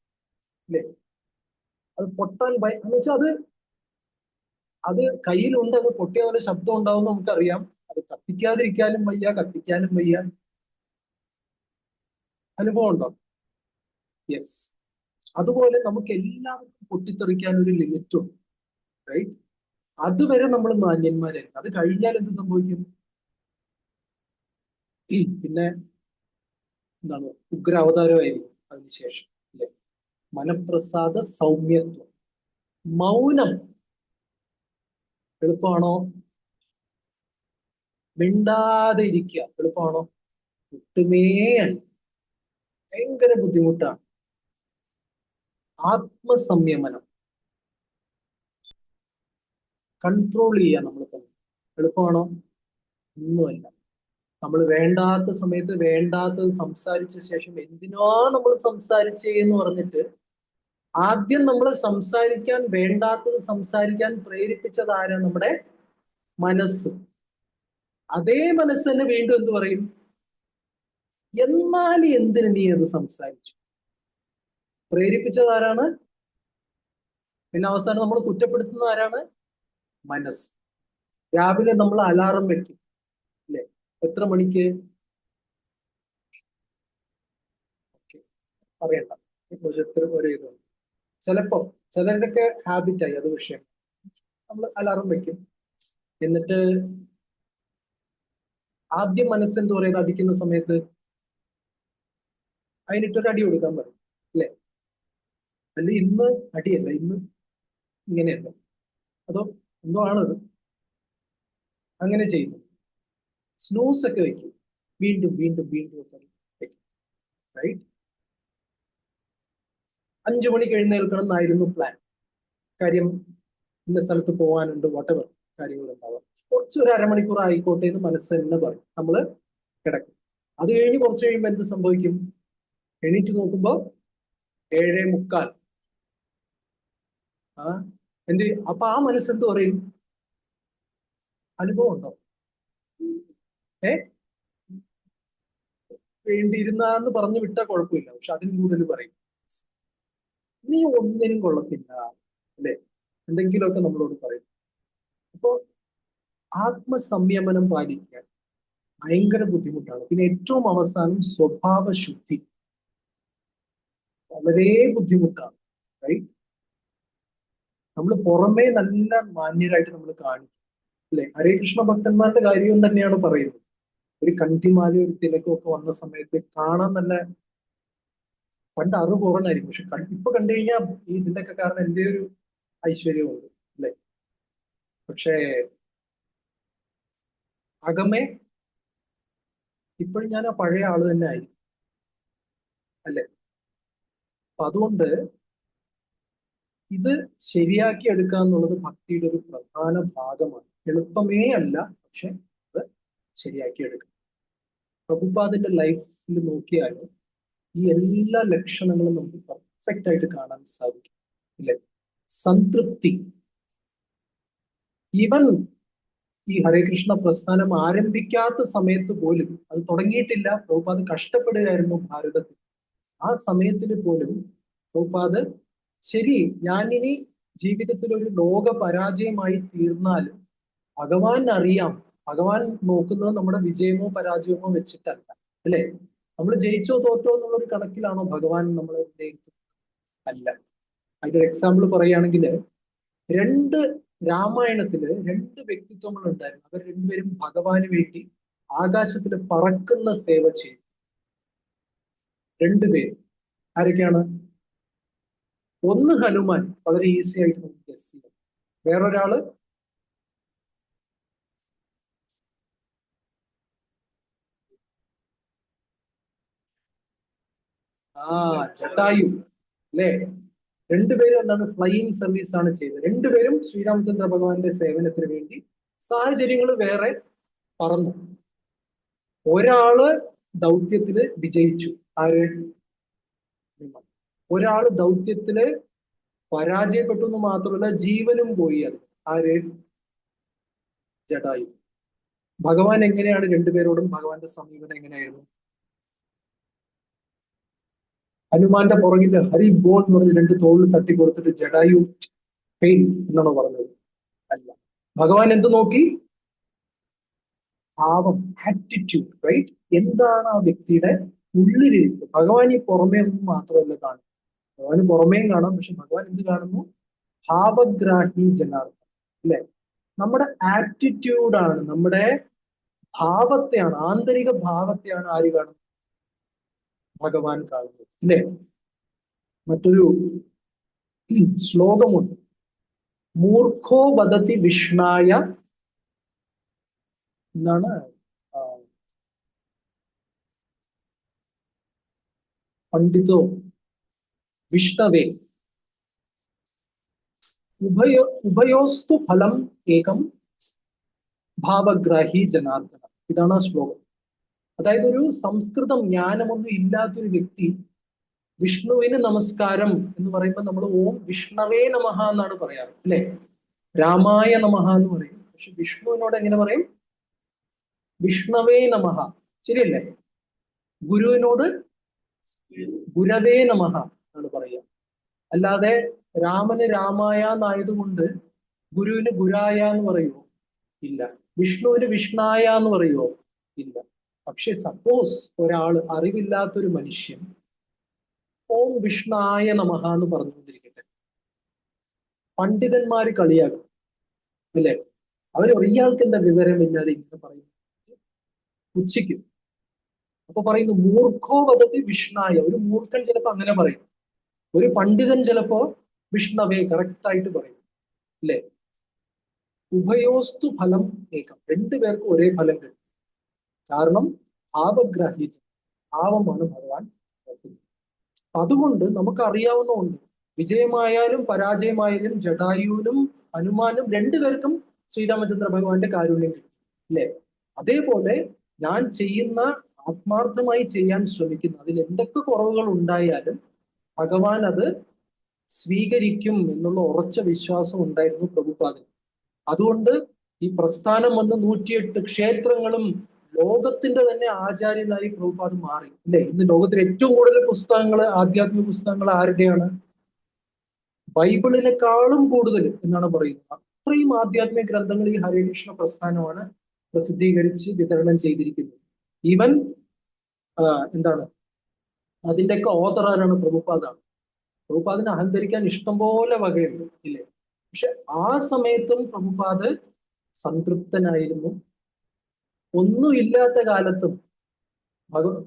അല്ലേ? അത് പൊട്ടാൻ എന്ന് വെച്ചാൽ അത് കയ്യിലുണ്ട്, അത് പൊട്ടിയ പോലെ ശബ്ദം ഉണ്ടാവും നമുക്കറിയാം. അത് കത്തിക്കാതിരിക്കാനും വയ്യ, കത്തിക്കാനും വയ്യ. അനുഭവം ഉണ്ടോ? യെസ്. അതുപോലെ നമുക്ക് എല്ലാവർക്കും പൊട്ടിത്തെറിക്കാൻ ഒരു ലിമിറ്റ് ഉണ്ട്, റൈറ്റ്? അതുവരെ നമ്മൾ മാന്യന്മാരായിരിക്കും. അത് കഴിഞ്ഞാൽ എന്ത് സംഭവിക്കും? പിന്നെ എന്താണ്? ഉഗ്ര അവതാരമായിരിക്കും അതിനുശേഷം, അല്ലെ? മനഃപ്രസാദ സൗമ്യത്വം. മൗനം എളുപ്പമാണോ? മിണ്ടാതെ ഇരിക്കുക എളുപ്പമാണോ? ഒട്ടുമേ അല്ല, ഭയങ്കര ബുദ്ധിമുട്ടാണ്. ആത്മസംയമനം, കൺട്രോൾ ചെയ്യുക നമ്മൾ തന്നെ. എളുപ്പമാണോ? ഒന്നുമല്ല. നമ്മൾ വേണ്ടാത്ത സമയത്ത് വേണ്ടാത്തത് സംസാരിച്ച ശേഷം എന്തിനോ നമ്മൾ സംസാരിച്ചേന്ന് പറഞ്ഞിട്ട് ആദ്യം നമ്മൾ സംസാരിക്കാൻ വേണ്ടാത്തത് സംസാരിക്കാൻ പ്രേരിപ്പിച്ചത് ആരാ? നമ്മുടെ മനസ്സ്. അതേ മനസ്സ് തന്നെ വീണ്ടും എന്ത് പറയും? എന്നാൽ എന്തിന് നീ അത് സംസാരിച്ചു? പ്രേരിപ്പിച്ചത് ആരാണ്? പിന്നെ അവസാനം നമ്മൾ കുറ്റപ്പെടുത്തുന്ന ആരാണ്? മനസ്സ്. രാവിലെ നമ്മൾ അലാറം വെക്കും അല്ലെ? എത്ര മണിക്ക്? പറയണ്ട, ഒരു ഇത് ചിലപ്പോ ചിലരുടെയൊക്കെ ഹാബിറ്റായി അത് വിഷയം. നമ്മൾ അലാറം വെക്കും, എന്നിട്ട് ആദ്യം മനസ്സെന്ത് പറയുന്നത്? അടിക്കുന്ന സമയത്ത് അതിനിട്ടൊരു അടി കൊടുക്കാൻ പറയും അല്ലെ? അല്ല ഇന്ന് അടിയല്ല, ഇന്ന് ഇങ്ങനെയല്ല, അതോ എന്തോ ആണത്, അങ്ങനെ ചെയ്യുന്നു. സ്നൂസ് ഒക്കെ വെക്കും, വീണ്ടും വീണ്ടും വീണ്ടും ഒക്കെ വെക്കും. റൈറ്റ്? 5 മണിക്ക് എഴുന്നേൽക്കണം എന്നായിരുന്നു പ്ലാൻ. കാര്യം ഇന്ന സ്ഥലത്ത് പോകാനുണ്ട്, വോട്ടെവർ കാര്യങ്ങളുണ്ടാവാം. കുറച്ചൊരു അരമണിക്കൂർ ആയിക്കോട്ടെ എന്ന് മനസ്സ് തന്നെ പറയും. നമ്മൾ കിടക്കും. അത് കഴിഞ്ഞ് കുറച്ച് കഴിയുമ്പോൾ എന്ത് സംഭവിക്കും? എണീറ്റ് നോക്കുമ്പോ 7:45. ആ എന്ത്? അപ്പൊ ആ മനസ്സെന്ത് പറയും? അനുഭവം ഉണ്ടോ? ഏ വേണ്ടിയിരുന്നാന്ന് പറഞ്ഞു വിട്ടാൽ കുഴപ്പമില്ല, പക്ഷെ അതിന് കൂടുതൽ പറയും നീ ഒന്നിനും കൊള്ളത്തില്ല അല്ലെ? എന്തെങ്കിലുമൊക്കെ നമ്മളോട് പറയും. അപ്പോ ആത്മസംയമനം പാലിക്കാൻ ഭയങ്കര ബുദ്ധിമുട്ടാണ്. പിന്നെ ഏറ്റവും അവസാനം സ്വഭാവ ശുദ്ധി വളരെ ബുദ്ധിമുട്ടാണ്. റൈറ്റ്? നമ്മൾ പുറമേ നല്ല മാന്യരായിട്ട് നമ്മൾ കാണിക്കും അല്ലെ? ഹരേ കൃഷ്ണ ഭക്തന്മാരുടെ കാര്യവും തന്നെയാണ് പറയുന്നത്. ഒരു കണ്ടിമാല ഒരു തിലക്കും ഒക്കെ വന്ന സമയത്ത് കാണാൻ നല്ല, പണ്ട് അറിവ് കുറഞ്ഞായിരിക്കും, പക്ഷെ ഇപ്പൊ കണ്ടു കഴിഞ്ഞാൽ ഈ ഇതിന്റെയൊക്കെ കാരണം എന്റെ ഒരു ഐശ്വര്യമുണ്ട് അല്ലെ? പക്ഷേ അകമേ ഇപ്പോഴും ഞാൻ ആ പഴയ ആള് തന്നെ ആയിരിക്കും അല്ലെ? അപ്പൊ അതുകൊണ്ട് ഇത് ശരിയാക്കി എടുക്കുക എന്നുള്ളത് ഭക്തിയുടെ ഒരു പ്രധാന ഭാഗമാണ്. എളുപ്പമേ അല്ല, പക്ഷെ അത് ശരിയാക്കി എടുക്കുക. പ്രഭുപാദിന്റെ ലൈഫിൽ നോക്കിയാൽ ഈ എല്ലാ ലക്ഷണങ്ങളും നമുക്ക് പെർഫെക്റ്റ് ആയിട്ട് കാണാൻ സാധിക്കും ഇല്ലേ? സംതൃപ്തി. ഈവൻ ഈ ഹരേ കൃഷ്ണ പ്രസ്ഥാനം ആരംഭിക്കാത്ത സമയത്ത് പോലും, അത് തുടങ്ങിയിട്ടില്ല, പ്രഭുപാദ് കഷ്ടപ്പെടുകയായിരുന്നു ഭാരതത്തിൽ. ആ സമയത്തിൽ പോലും പ്രഭുപാദ് ശരി, ഞാനിനി ജീവിതത്തിൽ ഒരു ലോക പരാജയമായി തീർന്നാലും ഭഗവാൻ അറിയാം, ഭഗവാൻ നോക്കുന്നത് നമ്മുടെ വിജയമോ പരാജയമോ വെച്ചിട്ടല്ല അല്ലെ? നമ്മൾ ജയിച്ചോ തോറ്റോ എന്നുള്ളൊരു കണക്കിലാണോ ഭഗവാൻ നമ്മളെ വിലയിരുത്തുന്നത്? അല്ല. അതിന്റെ ഒരു എക്സാമ്പിൾ പറയുകയാണെങ്കിൽ, രണ്ട് രാമായണത്തില് 2 വ്യക്തിത്വങ്ങൾ ഉണ്ടായിരുന്നു. അവർ രണ്ടുപേരും ഭഗവാന് വേണ്ടി ആകാശത്തിൽ പറക്കുന്ന സേവ ചെയ്തു. 2 പേര് ആരൊക്കെയാണ്? ഒന്ന് ഹനുമാൻ, വളരെ ഈസി ആയിട്ട് നമുക്ക് ഗസ് ചെയ്യാം. വേറൊരാള് ജടായു അല്ലേ? രണ്ടുപേരും എന്താണ്? ഫ്ലൈയിങ് സർവീസ് ആണ് ചെയ്തത്. രണ്ടുപേരും ശ്രീരാമചന്ദ്ര ഭഗവാന്റെ സേവനത്തിന് വേണ്ടി, സാഹചര്യങ്ങൾ വേറെ, പറന്നു. ഒരാള് ദൗത്യത്തില് വിജയിച്ചു, ആര്? ഒരാള് ദൗത്യത്തില് പരാജയപ്പെട്ടു എന്ന് മാത്രമല്ല ജീവനും പോയി, അത് ആര്? ജടായു. ഭഗവാൻ എങ്ങനെയാണ് രണ്ടുപേരോടും, ഭഗവാന്റെ സമീപനം എങ്ങനെയായിരുന്നു? ഹനുമാന്റെ പുറകില് ഹരി ബോൾ എന്ന് പറഞ്ഞ് 2 തോളിൽ തട്ടി കൊടുത്തിട്ട് ജടായു പെയിൻ എന്നാണോ പറഞ്ഞത്? അല്ല. ഭഗവാൻ എന്ത് നോക്കി? ഭാവം, ആറ്റിറ്റ്യൂഡ്. റൈറ്റ്? എന്താണ് ആ വ്യക്തിയുടെ ഉള്ളിലിരിപ്പ്? ഭഗവാൻ ഈ പുറമേ ഒന്നും മാത്രമല്ല കാണും. ഭഗവാന് പുറമേയും കാണാം, പക്ഷെ ഭഗവാൻ എന്ത് കാണുന്നു? ഭാവഗ്രാഹി ജനാർദ്ദൻ അല്ലെ? നമ്മുടെ ആറ്റിറ്റ്യൂഡാണ്, നമ്മുടെ ഭാവത്തെയാണ്, ആന്തരിക ഭാവത്തെയാണ് ആര് കാണുന്നത്? ഭഗവാൻ കാണുന്നത് അല്ലെ? മറ്റൊരു ശ്ലോകമുണ്ട്, മൂർഖോ വദതി വിഷ്ണായ എന്നാണ്. പണ്ഡിതോ വിഷ്ണവേ ഉഭയോസ്തു ഫലം ഏകം ഭാവഗ്രാഹി ജനാർദ്ദന. ഇതാണ് ആ ശ്ലോകം. അതായത് ഒരു സംസ്കൃതം ജ്ഞാനമൊന്നും ഇല്ലാത്തൊരു വ്യക്തി വിഷ്ണുവിന് നമസ്കാരം എന്ന് പറയുമ്പോൾ നമ്മൾ ഓം വിഷ്ണവേ നമഃ എന്നാണ് പറയാറ്, അല്ലെ? രാമായ നമഃ എന്ന് പറയും. പക്ഷെ വിഷ്ണുവിനോട് എങ്ങനെ പറയും? വിഷ്ണവേ നമഃ. ശരിയല്ലേ? ഗുരുവിനോട് ഗുരവേ നമഃ എന്നാണ് പറയുക. അല്ലാതെ രാമന് രാമായ എന്നായതുകൊണ്ട് ഗുരുവിന് ഗുരായ എന്ന് പറയുമോ? ഇല്ല. വിഷ്ണുവിന് വിഷ്ണായ എന്ന് പറയുമോ? ഇല്ല. പക്ഷെ സപ്പോസ് ഒരാൾ അറിവില്ലാത്തൊരു മനുഷ്യൻ ഓം വിഷ്ണായ നമഃ എന്ന് പറഞ്ഞുകൊണ്ടിരിക്കട്ടെ, പണ്ഡിതന്മാര് കളിയാക്കും, അല്ലെ? അവർ ഇയാൾക്ക് എന്താ വിവരമില്ലാതെ ഇങ്ങനെ പറയുന്നു, പുച്ഛിക്കും. അപ്പൊ പറയുന്നു മൂർഖോ വദതി വിഷ്ണായ. ഒരു മൂർഖൻ ചിലപ്പോ അങ്ങനെ പറയും, ഒരു പണ്ഡിതൻ ചിലപ്പോ വിഷ്ണവേ കറക്റ്റ് ആയിട്ട് പറയും, അല്ലെ? ഉഭയോസ്തു ഫലം ഏകം. രണ്ടുപേർക്കും ഒരേ ഫലം കിട്ടും. കാരണം ഭാവഗ്രാഹി, ഭാവമാണ് ഭഗവാൻ നോക്കുന്നത്. അതുകൊണ്ട് നമുക്ക് അറിയാവുന്നതുകൊണ്ട് വിജയമായാലും പരാജയമായാലും ജടായുവിനും ഹനുമാനും രണ്ടുപേർക്കും ശ്രീരാമചന്ദ്ര ഭഗവാന്റെ കാരുണ്യം കിട്ടും, അല്ലെ? അതേപോലെ ഞാൻ ചെയ്യുന്ന, ആത്മാർത്ഥമായി ചെയ്യാൻ ശ്രമിക്കുന്ന അതിൽ എന്തൊക്കെ കുറവുകൾ ഉണ്ടായാലും ഭഗവാൻ അത് സ്വീകരിക്കും എന്നുള്ള ഉറച്ച വിശ്വാസം ഉണ്ടായിരുന്നു പ്രഭുപാദന്. അതുകൊണ്ട് ഈ പ്രസ്ഥാനം വന്ന് 108 ക്ഷേത്രങ്ങളും ലോകത്തിന്റെ തന്നെ ആചാര്യനായി പ്രഭുപാദ് മാറി, അല്ലെ? ഇന്ന് ലോകത്തിൽ ഏറ്റവും കൂടുതൽ പുസ്തകങ്ങൾ, ആധ്യാത്മിക പുസ്തകങ്ങൾ ആരുടെയാണ്? ബൈബിളിനെക്കാളും കൂടുതൽ എന്നാണ് പറയുന്നത്. അത്രയും ആധ്യാത്മിക ഗ്രന്ഥങ്ങൾ ഈ ഹരേകൃഷ്ണ പ്രസ്ഥാനമാണ് പ്രസിദ്ധീകരിച്ച് വിതരണം ചെയ്തിരിക്കുന്നത്. ഈവൻ എന്താണ് അതിന്റെയൊക്കെ ഓഥർ ആരാണ്? പ്രഭുപാദാണ്. പ്രഭുപാദിന് അഹങ്കരിക്കാൻ ഇഷ്ടംപോലെ വകയുണ്ട്, ഇല്ലേ? പക്ഷെ ആ സമയത്തും പ്രഭുപാദ് സംതൃപ്തനായിരുന്നു. ഒന്നുമില്ലാത്ത കാലത്തും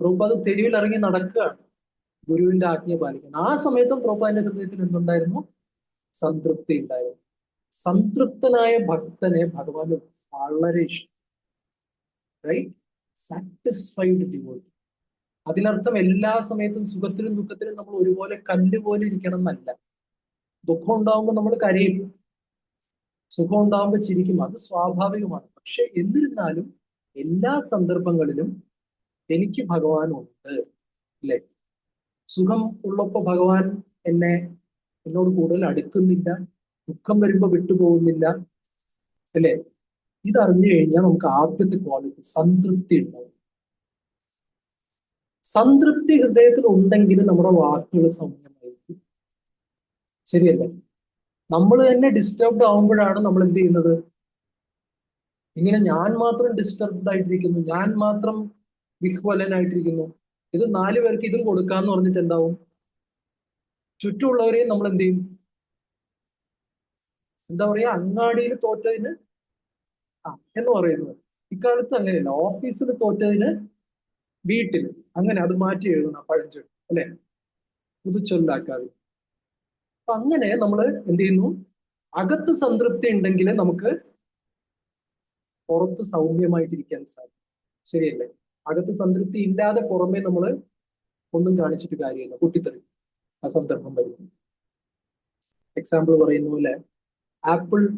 പ്രഭുപാദ് തെരുവിൽ ഇറങ്ങി നടക്കുകയാണ് ഗുരുവിന്റെ ആജ്ഞ പാലിക്കാൻ. ആ സമയത്തും പ്രഭുപാദിന്റെ ഹൃദയത്തിൽ എന്തുണ്ടായിരുന്നു? സംതൃപ്തി ഉണ്ടായിരുന്നു. സംതൃപ്തനായ ഭക്തനെ ഭഗവാന് വളരെ ഇഷ്ടം. റൈറ്റ്? Satisfied devotee. അതിനർത്ഥം എല്ലാ സമയത്തും സുഖത്തിലും ദുഃഖത്തിലും നമ്മൾ ഒരുപോലെ കല്ല് പോലെ ഇരിക്കണം എന്നല്ല. ദുഃഖം ഉണ്ടാവുമ്പോൾ നമ്മൾ കരയും, സുഖം ഉണ്ടാവുമ്പോൾ ചിരിക്കും, അത് സ്വാഭാവികമാണ്. പക്ഷെ എന്നിരുന്നാലും എല്ലാ സന്ദർഭങ്ങളിലും എനിക്ക് ഭഗവാനുണ്ട്, അല്ലെ? സുഖം ഉള്ളപ്പോ ഭഗവാൻ എന്നോട് കൂടുതൽ അടുക്കുന്നില്ല, ദുഃഖം വരുമ്പോ വിട്ടുപോകുന്നില്ല, അല്ലെ? ഇതറിഞ്ഞു കഴിഞ്ഞാൽ നമുക്ക് ആദ്യത്തെ ക്വാളിറ്റി സംതൃപ്തി ഉണ്ടാവും. സംതൃപ്തി ഹൃദയത്തിൽ ഉണ്ടെങ്കിൽ നമ്മുടെ വാക്കുകൾ സൗമ്യമായിരിക്കും, ശരിയല്ലേ? നമ്മൾ തന്നെ ഡിസ്റ്റർബ്ഡ് ആവുമ്പോഴാണ് നമ്മൾ എന്ത് ചെയ്യുന്നത്? ഇങ്ങനെ ഞാൻ മാത്രം ഡിസ്റ്റർബ്ഡ് ആയിട്ടിരിക്കുന്നു, ഞാൻ മാത്രം വിഹ്വലനായിട്ടിരിക്കുന്നു, ഇത് 4 പേർക്ക് ഇതും കൊടുക്കാന്ന് പറഞ്ഞിട്ട് എന്താവും? ചുറ്റുമുള്ളവരെയും നമ്മൾ എന്ത് ചെയ്യും? എന്താ പറയാ, അങ്ങാടിയിൽ തോറ്റതിന് എന്ന് പറയുന്നത്. ഇക്കാലത്ത് അങ്ങനെയല്ല. ഓഫീസിൽ തോറ്റതിന് വീട്ടിൽ, അങ്ങനെ അത് മാറ്റി എഴുതണം പഴഞ്ചൊല്ല്, അല്ലെ? പുതുച്ചൊല്ലാക്കാതെ. അപ്പൊ അങ്ങനെ നമ്മൾ എന്ത് ചെയ്യുന്നു? അകത്ത് സംതൃപ്തി ഉണ്ടെങ്കിൽ നമുക്ക് പുറത്ത് സൗമ്യമായിട്ടിരിക്കാൻ സാധിക്കും, ശരിയല്ലേ? അകത്ത് സംതൃപ്തി ഇല്ലാതെ പുറമേ നമ്മൾ ഒന്നും കാണിച്ചിട്ട് കാര്യമില്ല, പൊട്ടിത്തെറി ആ സന്ദർഭം വരുന്നു. എക്സാമ്പിൾ പറയുന്ന പോലെ ആപ്പിളിനെ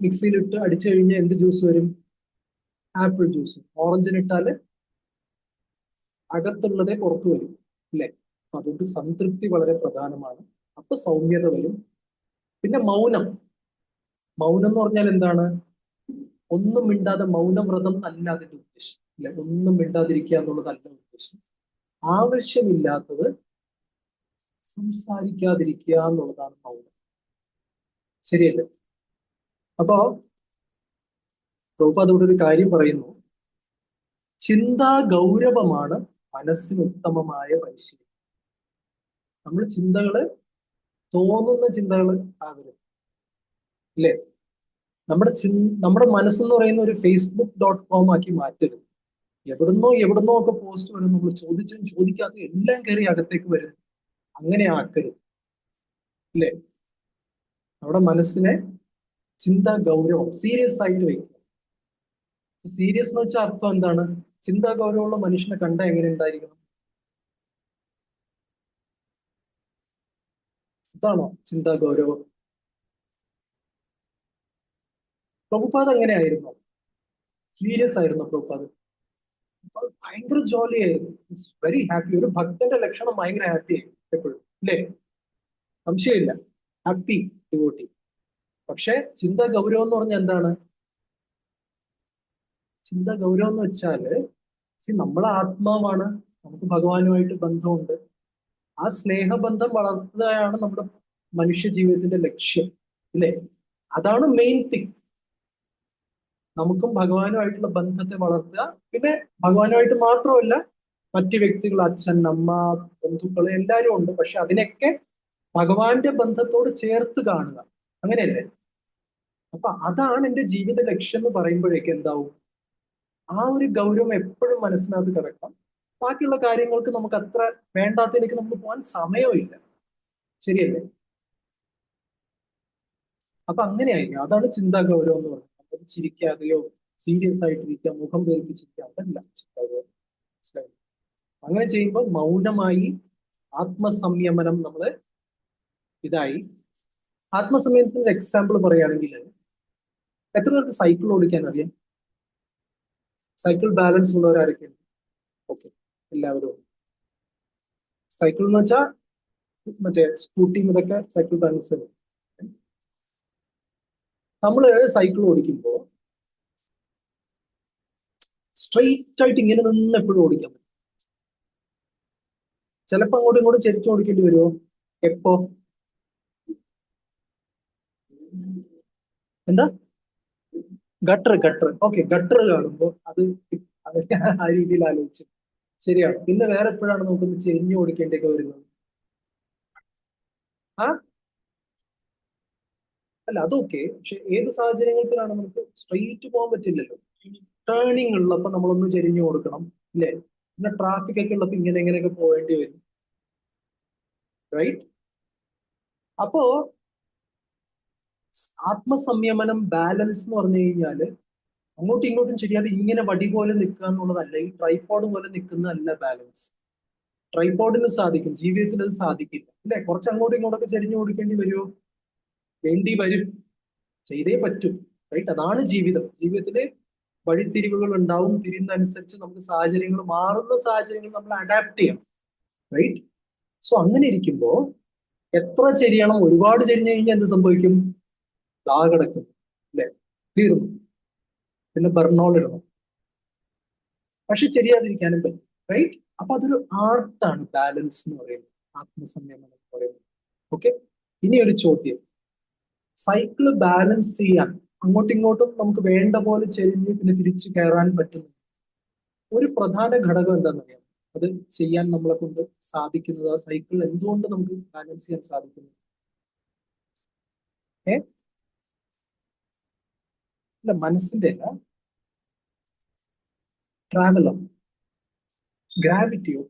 മിക്സിയിലിട്ട് അടിച്ചു കഴിഞ്ഞാൽ എന്ത് ജ്യൂസ് വരും? Apple juice. ഓറഞ്ചിനിട്ടാല് അകത്തുള്ളതേ പുറത്തു വരും, അല്ലെ? അതുകൊണ്ട് സംതൃപ്തി വളരെ പ്രധാനമാണ്. അപ്പൊ സൗമ്യത വരും. പിന്നെ മൗനം. മൗനം എന്ന് പറഞ്ഞാൽ എന്താണ്? ഒന്നും മിണ്ടാതെ മൗനവ്രതം അല്ല അതിന്റെ ഉദ്ദേശം, അല്ലെ? ഒന്നും മിണ്ടാതിരിക്കുക എന്നുള്ളതല്ല ഉദ്ദേശം. ആവശ്യമില്ലാത്തത് സംസാരിക്കാതിരിക്കുക എന്നുള്ളതാണ് മൗനം, ശരിയല്ലേ? അപ്പോ പ്രഭുപാദ് ഇവിടെ ഒരു കാര്യം പറയുന്നു. ചിന്താ ഗൗരവമാണ് മനസ്സിന് ഉത്തമമായ പരിശീലനം. നമ്മൾ ചിന്തകള് തോന്നുന്ന ചിന്തകൾ ആകരുത്, ഇല്ലേ? നമ്മുടെ മനസ്സെന്ന് പറയുന്ന ഒരു facebook.com ആക്കി മാറ്റരുത്. എവിടുന്നോ ഒക്കെ പോസ്റ്റ് വരും, നമ്മൾ ചോദിച്ചും ചോദിക്കാത്ത എല്ലാം കയറി അകത്തേക്ക് വരും. അങ്ങനെ ആക്കരുത്, ഇല്ലേ? നമ്മുടെ മനസ്സിനെ ചിന്താ ഗൗരവം, സീരിയസ് ആയിട്ട് വയ്ക്കുക. സീരിയസ് എന്ന് വെച്ചാൽ അർത്ഥം എന്താണ്? ചിന്താ ഗൗരവമുള്ള മനുഷ്യനെ കണ്ട എങ്ങനെ ഉണ്ടായിരിക്കണം? ഇതാണോ ചിന്താ ഗൗരവം? പ്രഭുപാദ് എങ്ങനെയായിരുന്നു? സീരിയസ് ആയിരുന്നു പ്രഭുപാദ്. ഭയങ്കര ജോലിയായിരുന്നു, വെരി ഹാപ്പി. ഒരു ഭക്തന്റെ ലക്ഷണം ഭയങ്കര ഹാപ്പി ആയി എപ്പോഴും, അല്ലേ? സംശയമില്ല, ഹാപ്പി ഡിവോട്ടി. പക്ഷെ ചിന്ത ഗൗരവം എന്ന് പറഞ്ഞാൽ എന്താണ്? ചിന്ത ഗൗരവം എന്ന് വെച്ചാല് നമ്മളെ ആത്മാവാണ്, നമുക്ക് ഭഗവാനുമായിട്ട് ബന്ധമുണ്ട്. ആ സ്നേഹബന്ധം വളർത്തുകയാണ് നമ്മുടെ മനുഷ്യ ജീവിതത്തിന്റെ ലക്ഷ്യം, ഇല്ലേ? അതാണ് മെയിൻ തിങ്. നമുക്കും ഭഗവാനുമായിട്ടുള്ള ബന്ധത്തെ വളർത്തുക. പിന്നെ ഭഗവാനുമായിട്ട് മാത്രമല്ല, മറ്റു വ്യക്തികൾ, അച്ഛൻ, അമ്മ, ബന്ധുക്കൾ എല്ലാവരും ഉണ്ട്. പക്ഷെ അതിനൊക്കെ ഭഗവാന്റെ ബന്ധത്തോട് ചേർത്ത് കാണുക, അങ്ങനെയല്ലേ? അപ്പൊ അതാണ് എന്റെ ജീവിത ലക്ഷ്യം എന്ന് പറയുമ്പോഴേക്ക് എന്താവും? ആ ഒരു ഗൗരവം എപ്പോഴും മനസ്സിനകത്ത് കിടക്കാം. ബാക്കിയുള്ള കാര്യങ്ങൾക്ക് നമുക്ക് അത്ര വേണ്ടാത്തതിലേക്ക് നമുക്ക് പോകാൻ സമയമില്ല. ശരിയല്ലേ? അപ്പൊ അങ്ങനെയായിരിക്കും. അതാണ് ചിന്താ ഗൗരവം എന്ന് പറയുന്നത്. അത് ചിരിക്കാതെയോ സീരിയസ് ആയിട്ടിരിക്കുക, മുഖം ധരിപ്പിച്ചിരിക്കുക, അതല്ല ചിന്താഗൗരവം. മനസ്സിലായി? അങ്ങനെ ചെയ്യുമ്പോൾ മൗനമായി ആത്മസംയമനം നമ്മള് ഇതായി. ആത്മസംയമനത്തിന്റെ എക്സാമ്പിൾ പറയുകയാണെങ്കിൽ, എത്ര പേർക്ക് സൈക്കിൾ ഓടിക്കാൻ അറിയാം? സൈക്കിൾ ബാലൻസ് ഉള്ളവരാരൊക്കെയുണ്ട്? ഓക്കെ, എല്ലാവരും. സൈക്കിൾ എന്ന് വെച്ചാൽ മറ്റേ സ്കൂട്ടി ഇതൊക്കെ സൈക്കിൾ ബാലൻസ്. നമ്മള് സൈക്കിൾ ഓടിക്കുമ്പോൾ സ്ട്രെയിറ്റ് ആയിട്ട് ഇങ്ങനെ നിന്ന് എപ്പോഴും ഓടിക്കാൻ പറ്റും. ചിലപ്പോൾ അങ്ങോട്ടും ഇങ്ങോട്ടും ചെരിച്ചു ഓടിക്കേണ്ടി വരുമോ? എപ്പോ? എന്താ? Gutter, gutter. ഓക്കെ, ഗട്ടർ കാണുമ്പോൾ അത് ആ രീതിയിൽ ആലോചിച്ചു. ശരിയാണ്. പിന്നെ വേറെ എപ്പോഴാണ് നമുക്കൊന്ന് ചെരിഞ്ഞു ഓടിക്കേണ്ടിയൊക്കെ വരുന്നത്? ആ അല്ല, അതൊക്കെ. പക്ഷെ ഏത് സാഹചര്യങ്ങൾക്കാണ് നമുക്ക് സ്ട്രെയിറ്റ് പോകാൻ പറ്റില്ലല്ലോ. ടേണിങ് ഉള്ളപ്പോ നമ്മളൊന്ന് ചെരിഞ്ഞു കൊടുക്കണം, ഇല്ലേ? പിന്നെ ട്രാഫിക് ഒക്കെ ഉള്ളപ്പോ ഇങ്ങനെ എങ്ങനെയൊക്കെ പോകേണ്ടി വരും, റൈറ്റ്? അപ്പോ ആത്മസംയമനം, ബാലൻസ് എന്ന് പറഞ്ഞു കഴിഞ്ഞാല് അങ്ങോട്ടും ഇങ്ങോട്ടും ശരിയാതെ ഇങ്ങനെ വടി പോലെ നിൽക്കുക എന്നുള്ളതല്ല, ഈ ട്രൈപോഡ് പോലെ നിൽക്കുന്നതല്ല ബാലൻസ്. ട്രൈപോഡിന് സാധിക്കും, ജീവിതത്തിൽ അത് സാധിക്കില്ല, അല്ലെ? കുറച്ച് അങ്ങോട്ടും ഇങ്ങോട്ടൊക്കെ ചെരിഞ്ഞു കൊടുക്കേണ്ടി വരുമോ? വേണ്ടി വരും, ചെയ്തേ പറ്റും, റൈറ്റ്? അതാണ് ജീവിതം. ജീവിതത്തില് വഴിത്തിരിവുകൾ ഉണ്ടാവും. തിരിയുന്നതനുസരിച്ച് നമുക്ക് സാഹചര്യങ്ങൾ, മാറുന്ന സാഹചര്യങ്ങൾ നമ്മൾ അഡാപ്റ്റ് ചെയ്യണം, റൈറ്റ്? സോ അങ്ങനെ ഇരിക്കുമ്പോ എത്ര ചെരിയണം? ഒരുപാട് ചെരിഞ്ഞു കഴിഞ്ഞാൽ എന്ത് സംഭവിക്കും? ദാ കിടക്കും, അല്ലെ? തീർന്നു. പിന്നെ ബർണോൾ ഇടണം. പക്ഷെ ചെരിയാതിരിക്കാനും പറ്റും, റൈറ്റ്? അപ്പൊ അതൊരു ആർട്ടാണ് ബാലൻസ് എന്ന് പറയുന്നത്, ആത്മസംയമനം എന്ന് പറയുന്നത്. ഓക്കെ, ഇനി ഒരു ചോദ്യം. സൈക്കിള് ബാലൻസ് ചെയ്യാൻ അങ്ങോട്ടും ഇങ്ങോട്ടും നമുക്ക് വേണ്ട പോലെ ചെരിഞ്ഞ് പിന്നെ തിരിച്ചു കയറാൻ പറ്റുന്നു. ഒരു പ്രധാന ഘടകം എന്താണെന്നറിയാം? അത് ചെയ്യാൻ നമ്മളെ കൊണ്ട് സാധിക്കുന്നത്, ആ സൈക്കിൾ എന്തുകൊണ്ട് നമുക്ക് ബാലൻസ് ചെയ്യാൻ സാധിക്കുന്നു? ഏ അല്ല, മനസ്സിന്റെ അല്ല, ട്രാവലർ, ഗ്രാവിറ്റിയോ.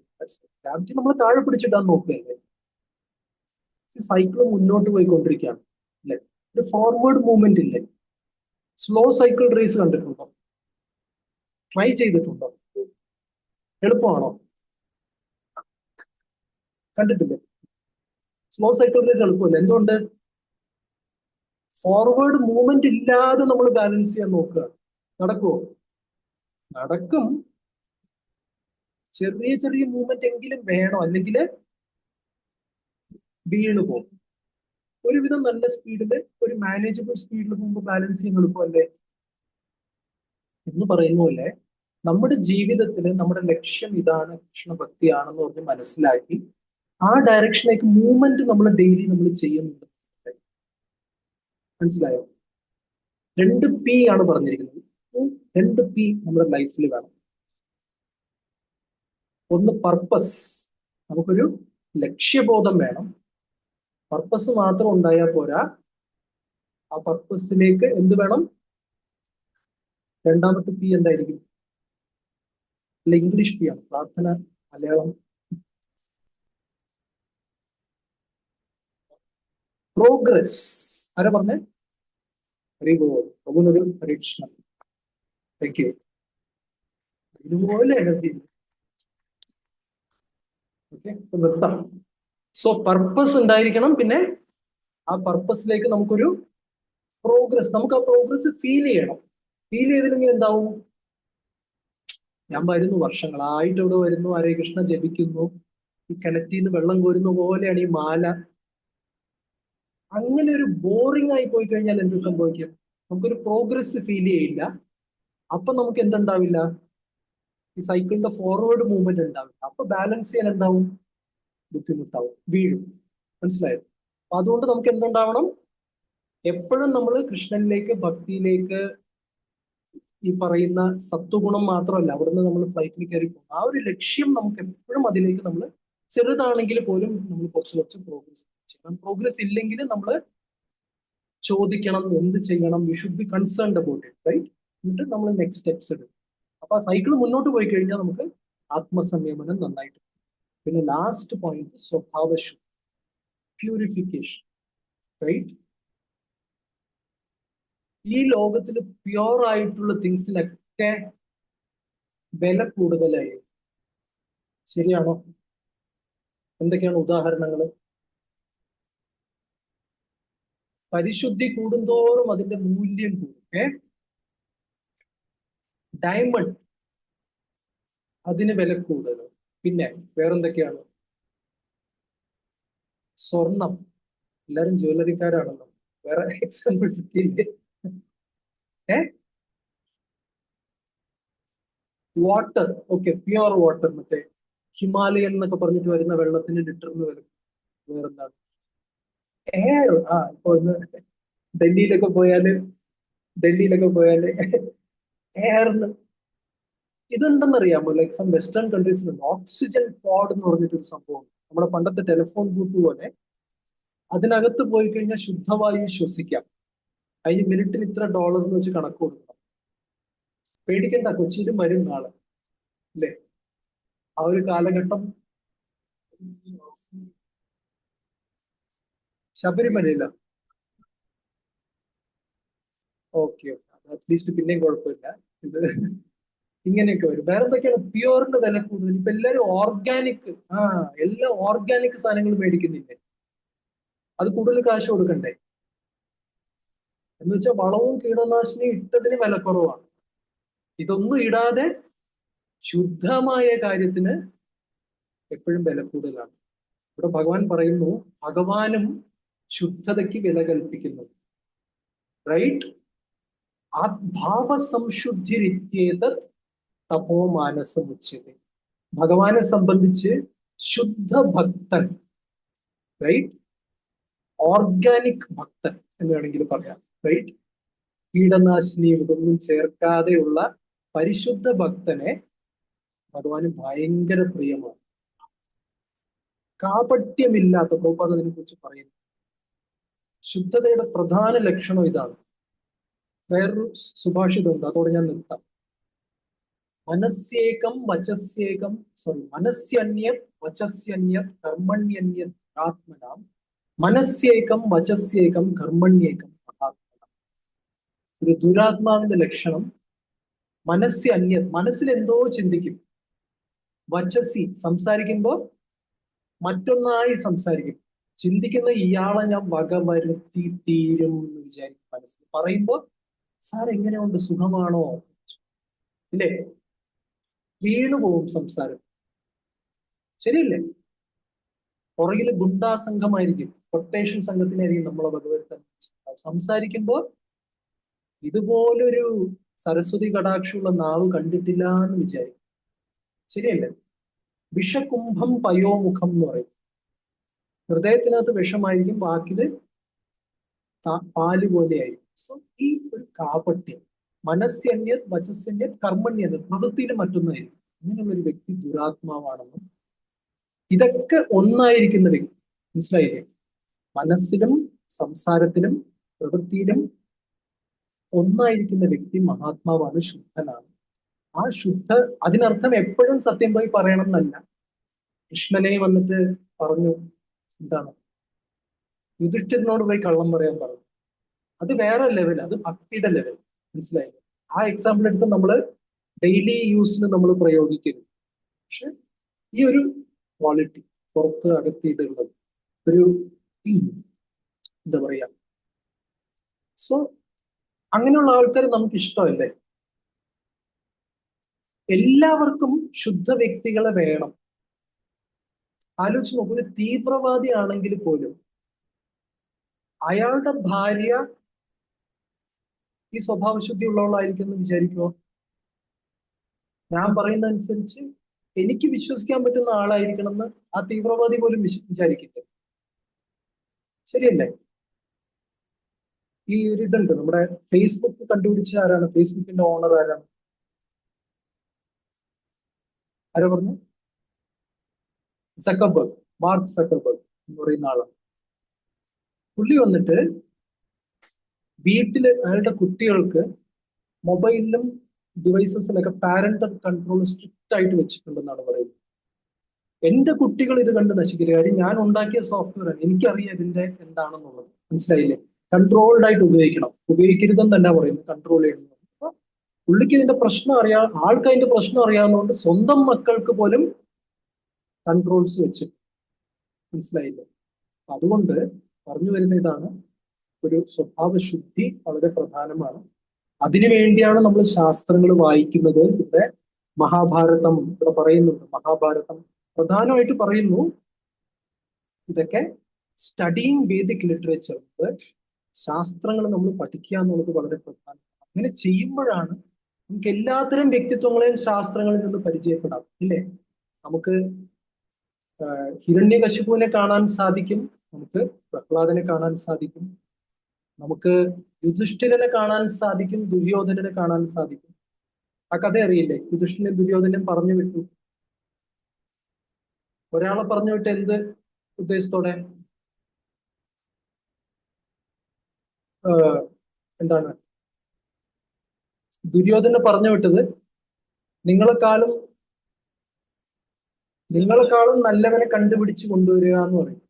ഗ്രാവിറ്റി നമ്മൾ താഴെ പിടിച്ചിടാൻ നോക്കുകയല്ലേ? സൈക്കിൾ മുന്നോട്ട് പോയിക്കൊണ്ടിരിക്കുകയാണ്, അല്ലെ? ഒരു ഫോർവേഡ് മൂവ്മെന്റ് ഇല്ലേ? സ്ലോ സൈക്കിൾ റേസ് കണ്ടിട്ടുണ്ടോ? ട്രൈ ചെയ്തിട്ടുണ്ടോ? എളുപ്പമാണോ? കണ്ടിട്ടില്ലേ? സ്ലോ സൈക്കിൾ റേസ് എളുപ്പമല്ല. എന്തുകൊണ്ട്? ഫോർവേഡ് മൂവ്മെന്റ് ഇല്ലാതെ നമ്മൾ ബാലൻസ് ചെയ്യാൻ നോക്കുക. നടക്കുമോ? നടക്കും. ചെറിയ ചെറിയ മൂവ്മെന്റ് എങ്കിലും വേണം, അല്ലെങ്കിൽ വീണ് പോകും. ഒരുവിധം നല്ല സ്പീഡില്, ഒരു മാനേജബിൾ സ്പീഡിൽ പോകുമ്പോൾ ബാലൻസ് ചെയ്യാൻ എളുപ്പമല്ലേ? എന്ന് പറയുന്ന പോലെ നമ്മുടെ ജീവിതത്തിൽ നമ്മുടെ ലക്ഷ്യം ഇതാണ്, കൃഷ്ണഭക്തിയാണെന്ന് പറഞ്ഞ് മനസ്സിലാക്കി ആ ഡയറക്ഷനിലേക്ക് മൂവ്മെന്റ് നമ്മൾ ഡെയിലി നമ്മൾ ചെയ്യുന്നുണ്ട്. മനസ്സിലായോ? 2 P ആണ് പറഞ്ഞിരിക്കുന്നത്. 2 P നമ്മുടെ ലൈഫിൽ വേണം. ഒന്ന് പർപ്പസ്, നമുക്കൊരു ലക്ഷ്യബോധം വേണം. പർപ്പസ് മാത്രം ഉണ്ടായാൽ പോരാ, ആ പർപ്പസിലേക്ക് എന്ത് വേണം? രണ്ടാമത്തെ P എന്തായിരിക്കും? അല്ല, ഇംഗ്ലീഷ് P ആണ്. പ്രാർത്ഥന മലയാളം. പ്രോഗ്രസ്. ആരാ പറഞ്ഞേ? Very good. പ്രഭുനൊരു പരീക്ഷണം. Thank you. ഇതുപോലെ എനർജി. ഓക്കെ, നിർത്താം. സോ പർപ്പസ് ഉണ്ടായിരിക്കണം. പിന്നെ ആ പർപ്പസിലേക്ക് നമുക്കൊരു പ്രോഗ്രസ്, നമുക്ക് ആ പ്രോഗ്രസ് ഫീൽ ചെയ്യണം. ഫീൽ ചെയ്തില്ലെങ്കിൽ എന്താവും? ഞാൻ വരുന്നു, വർഷങ്ങളായിട്ട് ഇവിടെ വരുന്നു, ഹരേ കൃഷ്ണ ജപിക്കുന്നു, ഈ കിണറ്റിൽ നിന്ന് വെള്ളം കോരുന്ന പോലെയാണ് ഈ മാല. അങ്ങനെ ഒരു ബോറിംഗ് ആയി പോയി കഴിഞ്ഞാൽ എന്ത് സംഭവിക്കും? നമുക്കൊരു പ്രോഗ്രസ് ഫീൽ ചെയ്യില്ല. അപ്പൊ നമുക്ക് എന്തുണ്ടാവില്ല? ഈ സൈക്കിളിന്റെ ഫോർവേഡ് മൂവ്മെന്റ് ഉണ്ടാവില്ല. അപ്പൊ ബാലൻസ് ചെയ്യാൻ എന്താവും? ബുദ്ധിമുട്ടാവും, വീഴും. മനസ്സിലായോ? അപ്പൊ അതുകൊണ്ട് നമുക്ക് എന്തുണ്ടാവണം? എപ്പോഴും നമ്മൾ കൃഷ്ണനിലേക്ക്, ഭക്തിയിലേക്ക്, ഈ പറയുന്ന സത്വഗുണം മാത്രമല്ല, അവിടുന്ന് നമ്മൾ ഫ്ലൈറ്റിൽ കയറി പോകും, ആ ഒരു ലക്ഷ്യം നമുക്ക് എപ്പോഴും അതിലേക്ക് നമ്മൾ ചെറുതാണെങ്കിൽ പോലും നമ്മൾ കുറച്ച് കുറച്ച് പ്രോഗ്രസ് ചെയ്യണം. പ്രോഗ്രസ് ഇല്ലെങ്കിൽ നമ്മൾ ചോദിക്കണം, എന്ത് ചെയ്യണം, we should be concerned about it, right? എന്നിട്ട് നമ്മൾ നെക്സ്റ്റ് സ്റ്റെപ്സ് എടുക്കും. അപ്പൊ ആ സൈക്കിൾ മുന്നോട്ട് പോയി കഴിഞ്ഞാൽ നമുക്ക് ആത്മസംയമനം നന്നായിട്ട്. പിന്നെ ലാസ്റ്റ് പോയിന്റ് സ്വഭാവശുദ്ധി, പ്യൂരിഫിക്കേഷൻ, റൈറ്റ്? ഈ ലോകത്തിൽ പ്യുവർ ആയിട്ടുള്ള തിങ്സിനൊക്കെ വില കൂടുതലായി. ശരിയാണോ? എന്തൊക്കെയാണ് ഉദാഹരണങ്ങൾ? പരിശുദ്ധി കൂടുന്തോറും അതിന്റെ മൂല്യം കൂടും. ഡയമണ്ട്, അതിന് വില കൂടുതൽ. പിന്നെ വേറെന്തൊക്കെയാണ്? സ്വർണം, എല്ലാരും ജ്വല്ലറിക്കാരാണല്ലോ, വേറെ എക്സാമ്പിൾസ് ഒക്കെ ഇല്ലേ? വാട്ടർ, ഓക്കെ, പ്യുവർ വാട്ടർ, മറ്റേ ഹിമാലയൻ എന്നൊക്കെ പറഞ്ഞിട്ട് വരുന്ന വെള്ളത്തിന് ലിറ്ററിന് വില. വേറെന്താണ്? എയർ. ഇപ്പൊ ഇന്ന് ഡൽഹിയിലൊക്കെ പോയാല് എയറിന് ഇതുണ്ടെന്നറിയാമോ? ലൈക് സം വെസ്റ്റേൺ കൺട്രീസിലുണ്ട് ഓക്സിജൻ പോഡ് എന്ന് പറഞ്ഞിട്ടൊരു സംഭവം. നമ്മുടെ പണ്ടത്തെ ടെലിഫോൺ ബൂത്ത് പോലെ അതിനകത്ത് പോയി കഴിഞ്ഞാൽ ശുദ്ധവായു ശ്വസിക്കാം. അതിന് മിനിറ്റിന് ഇത്ര ഡോളർ എന്ന് വെച്ച് കണക്ക് കൊടുക്കണം. പേടിക്കണ്ട, കൊച്ചിയിലും വരും നാളെ, അല്ലേ? ആ ഒരു കാലഘട്ടം. ശബരിമലയില? ഓക്കെ, അറ്റ്ലീസ്റ്റ് പിന്നെയും കുഴപ്പമില്ല. ഇത് ഇങ്ങനെയൊക്കെ വരും. വേറെ എന്തൊക്കെയാണ് പ്യുവറിന്റെ വില കൂടുതൽ? ഇപ്പൊ എല്ലാവരും ഓർഗാനിക്, എല്ലാ ഓർഗാനിക് സാധനങ്ങൾ മേടിക്കുന്നില്ലേ? അത് കൂടുതൽ കാശ് കൊടുക്കണ്ടേ? എന്ന് വെച്ചാൽ വളവും കീടനാശിനിയും ഇട്ടതിന് വില കുറവാണ്. ഇതൊന്നും ഇടാതെ ശുദ്ധമായ കാര്യത്തിന് എപ്പോഴും വില കൂടുതലാണ്. ഇവിടെ ഭഗവാൻ പറയുന്നു, ഭഗവാനും ശുദ്ധതയ്ക്ക് വില കൽപ്പിക്കുന്നു, റൈറ്റ്? ഭാവസംശുദ്ധിരിത്യേതത് തപോ മാനസമുച്യതേ. ഭഗവാനെ സംബന്ധിച്ച് ശുദ്ധ ഭക്തൻ, റൈറ്റ്? ഓർഗാനിക് ഭക്തൻ എന്ന് വേണമെങ്കിൽ പറയാം, റൈറ്റ്? കീടനാശിനിയും ഇതൊന്നും ചേർക്കാതെയുള്ള പരിശുദ്ധ ഭക്തനെ ഭഗവാന് ഭയങ്കര പ്രിയമാണ്. കാപട്യമില്ലാത്ത, പ്രഭുപാദ് അതിനെ കുറിച്ച് പറയുന്നു, ശുദ്ധതയുടെ പ്രധാന ലക്ഷണം ഇതാണ്. വേറൊരു സുഭാഷിതമുണ്ട്, അതോടെ ഞാൻ നിർത്താം. മനസ്യേകം വചസ്യേകം, മനസ്യന്യത് വചസ്യന്യത് കർമ്മണ്യന്യത് ആത്മനാം, മനസ്യേകം വചസ്യേകം കർമ്മണ്യേകം മഹാത്മനാം. ഒരു ദുരാത്മാവിന്റെ ലക്ഷണം മനസ്യന്യത്, മനസ്സിൽ എന്തോ ചിന്തിക്കും. വചസി, സംസാരിക്കുമ്പോൾ മറ്റൊന്നായി സംസാരിക്കും. ചിന്തിക്കുന്ന ഇയാളെ ഞാൻ വകവരുത്തി തീരും എന്ന് വിചാരിക്കും മനസ്സിൽ. പറയുമ്പോ സാർ എങ്ങനെയുണ്ട്, സുഖമാണോ, ഇല്ലേ? വീണുപോകും സംസാരം, ശരിയല്ലേ? പുറകില് ഗുണ്ടാ സംഘമായിരിക്കും, കൊട്ടേഷൻ സംഘത്തിനായിരിക്കും നമ്മളെ വകവരുത്താൻ. സംസാരിക്കുമ്പോ ഇതുപോലൊരു സരസ്വതി കടാക്ഷമുള്ള നാവ് കണ്ടിട്ടില്ല എന്ന് വിചാരിക്കും, ശരിയല്ലേ? വിഷകുംഭം പയോമുഖം എന്ന് പറയും. ഹൃദയത്തിനകത്ത് വിഷമായിരിക്കും, വാക്കില് പാല് പോലെയായിരിക്കും. സോ ഈ ഒരു കാപട്യം, മനസ്യന്യത് വചസ്യന്യത് കർമ്മണ്യത്, പ്രവൃത്തിയിൽ മറ്റൊന്നായിരിക്കും. അങ്ങനെയുള്ള ഒരു വ്യക്തി ദുരാത്മാവാണെന്നും, ഇതൊക്കെ ഒന്നായിരിക്കുന്ന വ്യക്തി, മനസ്സിലായില്ലേ? മനസ്സിലും സംസാരത്തിലും പ്രവൃത്തിയിലും ഒന്നായിരിക്കുന്ന വ്യക്തി മഹാത്മാവാണ്, ശുദ്ധനാണ്. ആ ശുദ്ധ, അതിനർത്ഥം എപ്പോഴും സത്യം പോയി പറയണം എന്നല്ല. കൃഷ്ണനെ വന്നിട്ട് പറഞ്ഞു, എന്താണ്, യുധിഷ്ഠിരനോട് പോയി കള്ളം പറയാൻ പറഞ്ഞു. അത് വേറെ ലെവൽ, അത് ഭക്തിയുടെ ലെവൽ, മനസ്സിലായില്ലേ? ആ എക്സാമ്പിൾ എടുത്ത് നമ്മൾ ഡെയിലി യൂസിന് നമ്മൾ പ്രയോഗിക്കരുത്. പക്ഷെ ഈ ഒരു ക്വാളിറ്റി പുറത്ത് അകത്ത് ഇതുള്ളത് ഒരു എന്താ പറയാ, സോ അങ്ങനെയുള്ള ആൾക്കാർ നമുക്ക് ഇഷ്ടമല്ലേ? എല്ലാവർക്കും ശുദ്ധ വ്യക്തികളെ വേണം. ആലോചിച്ച് നോക്കൂ, ഒരു തീവ്രവാദി ആണെങ്കിൽ പോലും അയാളുടെ ഭാര്യ ഈ സ്വഭാവശുദ്ധി ഉള്ളവളായിരിക്കും എന്ന് വിചാരിക്കുമോ? ഞാൻ പറയുന്ന അനുസരിച്ച് എനിക്ക് വിശ്വസിക്കാൻ പറ്റുന്ന ആളായിരിക്കണം എന്ന് ആ തീവ്രവാദി പോലും വിചാരിക്കില്ല. ശരിയല്ലേ? ഈ ഒരു ഇതുണ്ട്, നമ്മുടെ ഫേസ്ബുക്ക് കണ്ടുപിടിച്ച ആരാണ്? ഫേസ്ബുക്കിന്റെ ഓണർ ആരാണ്? ആരാ പറഞ്ഞു? സക്കർബർഗ്, മാർക്ക് സക്കർബർഗ് എന്ന് പറയുന്ന ആളാണ്. പുള്ളി വന്നിട്ട് വീട്ടില് അയാളുടെ കുട്ടികൾക്ക് മൊബൈലിലും ഡിവൈസസിലൊക്കെ പാരന്റൽ കൺട്രോൾ സ്ട്രിക്റ്റ് ആയിട്ട് വെച്ചിട്ടുണ്ടെന്നാണ് പറയുന്നത്. എന്റെ കുട്ടികൾ ഇത് കണ്ട് നശിക്കില്ല. കാര്യം ഞാൻ ഉണ്ടാക്കിയ സോഫ്റ്റ്വെയർ ആണ്, എനിക്കറിയാം ഇതിന്റെ എന്താണെന്നുള്ളത്. മനസ്സിലായില്ലേ? കൺട്രോൾഡ് ആയിട്ട് ഉപയോഗിക്കണം, ഉപയോഗിക്കരുതെന്നല്ല പറയുന്നത്, കൺട്രോൾ ചെയ്യണം. അപ്പൊ പുള്ളിക്ക് ഇതിന്റെ പ്രശ്നം അറിയാം, ആൾക്ക് അതിന്റെ പ്രശ്നം അറിയാവുന്നതുകൊണ്ട് സ്വന്തം മക്കൾക്ക് പോലും കൺട്രോൾസ് വെച്ച്. മനസ്സിലായില്ലേ? അതുകൊണ്ട് പറഞ്ഞു വരുന്ന ഇതാണ്, ഒരു സ്വഭാവശുദ്ധി വളരെ പ്രധാനമാണ്. അതിനു വേണ്ടിയാണ് നമ്മൾ ശാസ്ത്രങ്ങൾ വായിക്കുന്നത്. ഇവിടെ മഹാഭാരതം ഇവിടെ പറയുന്നുണ്ട്. മഹാഭാരതം പ്രധാനമായിട്ട് പറയുന്നു ഇതൊക്കെ സ്റ്റഡിങ് വേദിക് ലിറ്ററേച്ചർ, ശാസ്ത്രങ്ങൾ നമ്മൾ പഠിക്കുക എന്നുള്ളത് വളരെ പ്രധാനം. അങ്ങനെ ചെയ്യുമ്പോഴാണ് നമുക്ക് എല്ലാത്തരം വ്യക്തിത്വങ്ങളെയും ശാസ്ത്രങ്ങളിൽ നിന്ന് പരിചയപ്പെടാം. ഇല്ലേ? നമുക്ക് ഹിരണ്യകശിപുവിനെ കാണാൻ സാധിക്കും, നമുക്ക് പ്രഹ്ലാദനെ കാണാൻ സാധിക്കും, നമുക്ക് യുധിഷ്ഠിരനെ കാണാൻ സാധിക്കും, ദുര്യോധനനെ കാണാൻ സാധിക്കും. ആ കഥ അറിയില്ലേ? യുധിഷ്ഠിരനും ദുര്യോധനനും പറഞ്ഞു വിട്ടു. ഒരാളെ പറഞ്ഞു വിട്ട് എന്ത് ഉദ്ദേശത്തോടെ? എന്താണ് ദുര്യോധനെ പറഞ്ഞു വിട്ടത്? നിങ്ങളെക്കാളും നല്ലവനെ കണ്ടുപിടിച്ച് കൊണ്ടുവരിക എന്ന് പറയും.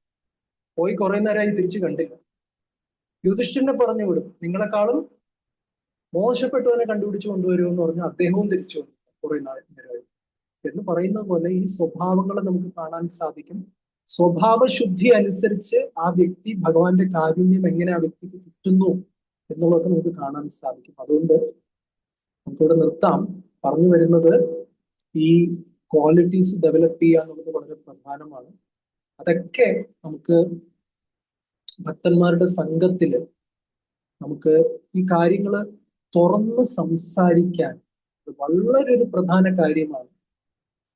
പോയി കുറെ നേരമായി തിരിച്ചു കണ്ടില്ല. യുധിഷ്ഠിരനെ പറഞ്ഞു വിടും, നിങ്ങളെക്കാളും മോശപ്പെട്ടവനെ കണ്ടുപിടിച്ച് കൊണ്ടുവരുമെന്ന് പറഞ്ഞു. അദ്ദേഹവും തിരിച്ചു വന്നു കുറെ നേരമായി. എന്ന് പറയുന്നത് പോലെ ഈ സ്വഭാവങ്ങളെ നമുക്ക് കാണാൻ സാധിക്കും. സ്വഭാവശുദ്ധി അനുസരിച്ച് ആ വ്യക്തി ഭഗവാന്റെ കാരുണ്യം എങ്ങനെ ആ വ്യക്തിക്ക് കിട്ടുന്നു എന്നുള്ളതൊക്കെ നമുക്ക് കാണാൻ സാധിക്കും. അതുകൊണ്ട് നമുക്കിവിടെ നിർത്താം. പറഞ്ഞു വരുന്നത് ഈ ക്വാളിറ്റീസ് ഡെവലപ്പ് ചെയ്യുക എന്നുള്ളത് വളരെ പ്രധാനമാണ്. അതൊക്കെ നമുക്ക് ഭക്തന്മാരുടെ സംഘത്തില് നമുക്ക് ഈ കാര്യങ്ങൾ തുറന്ന് സംസാരിക്കാൻ വളരെ ഒരു പ്രധാന കാര്യമാണ്.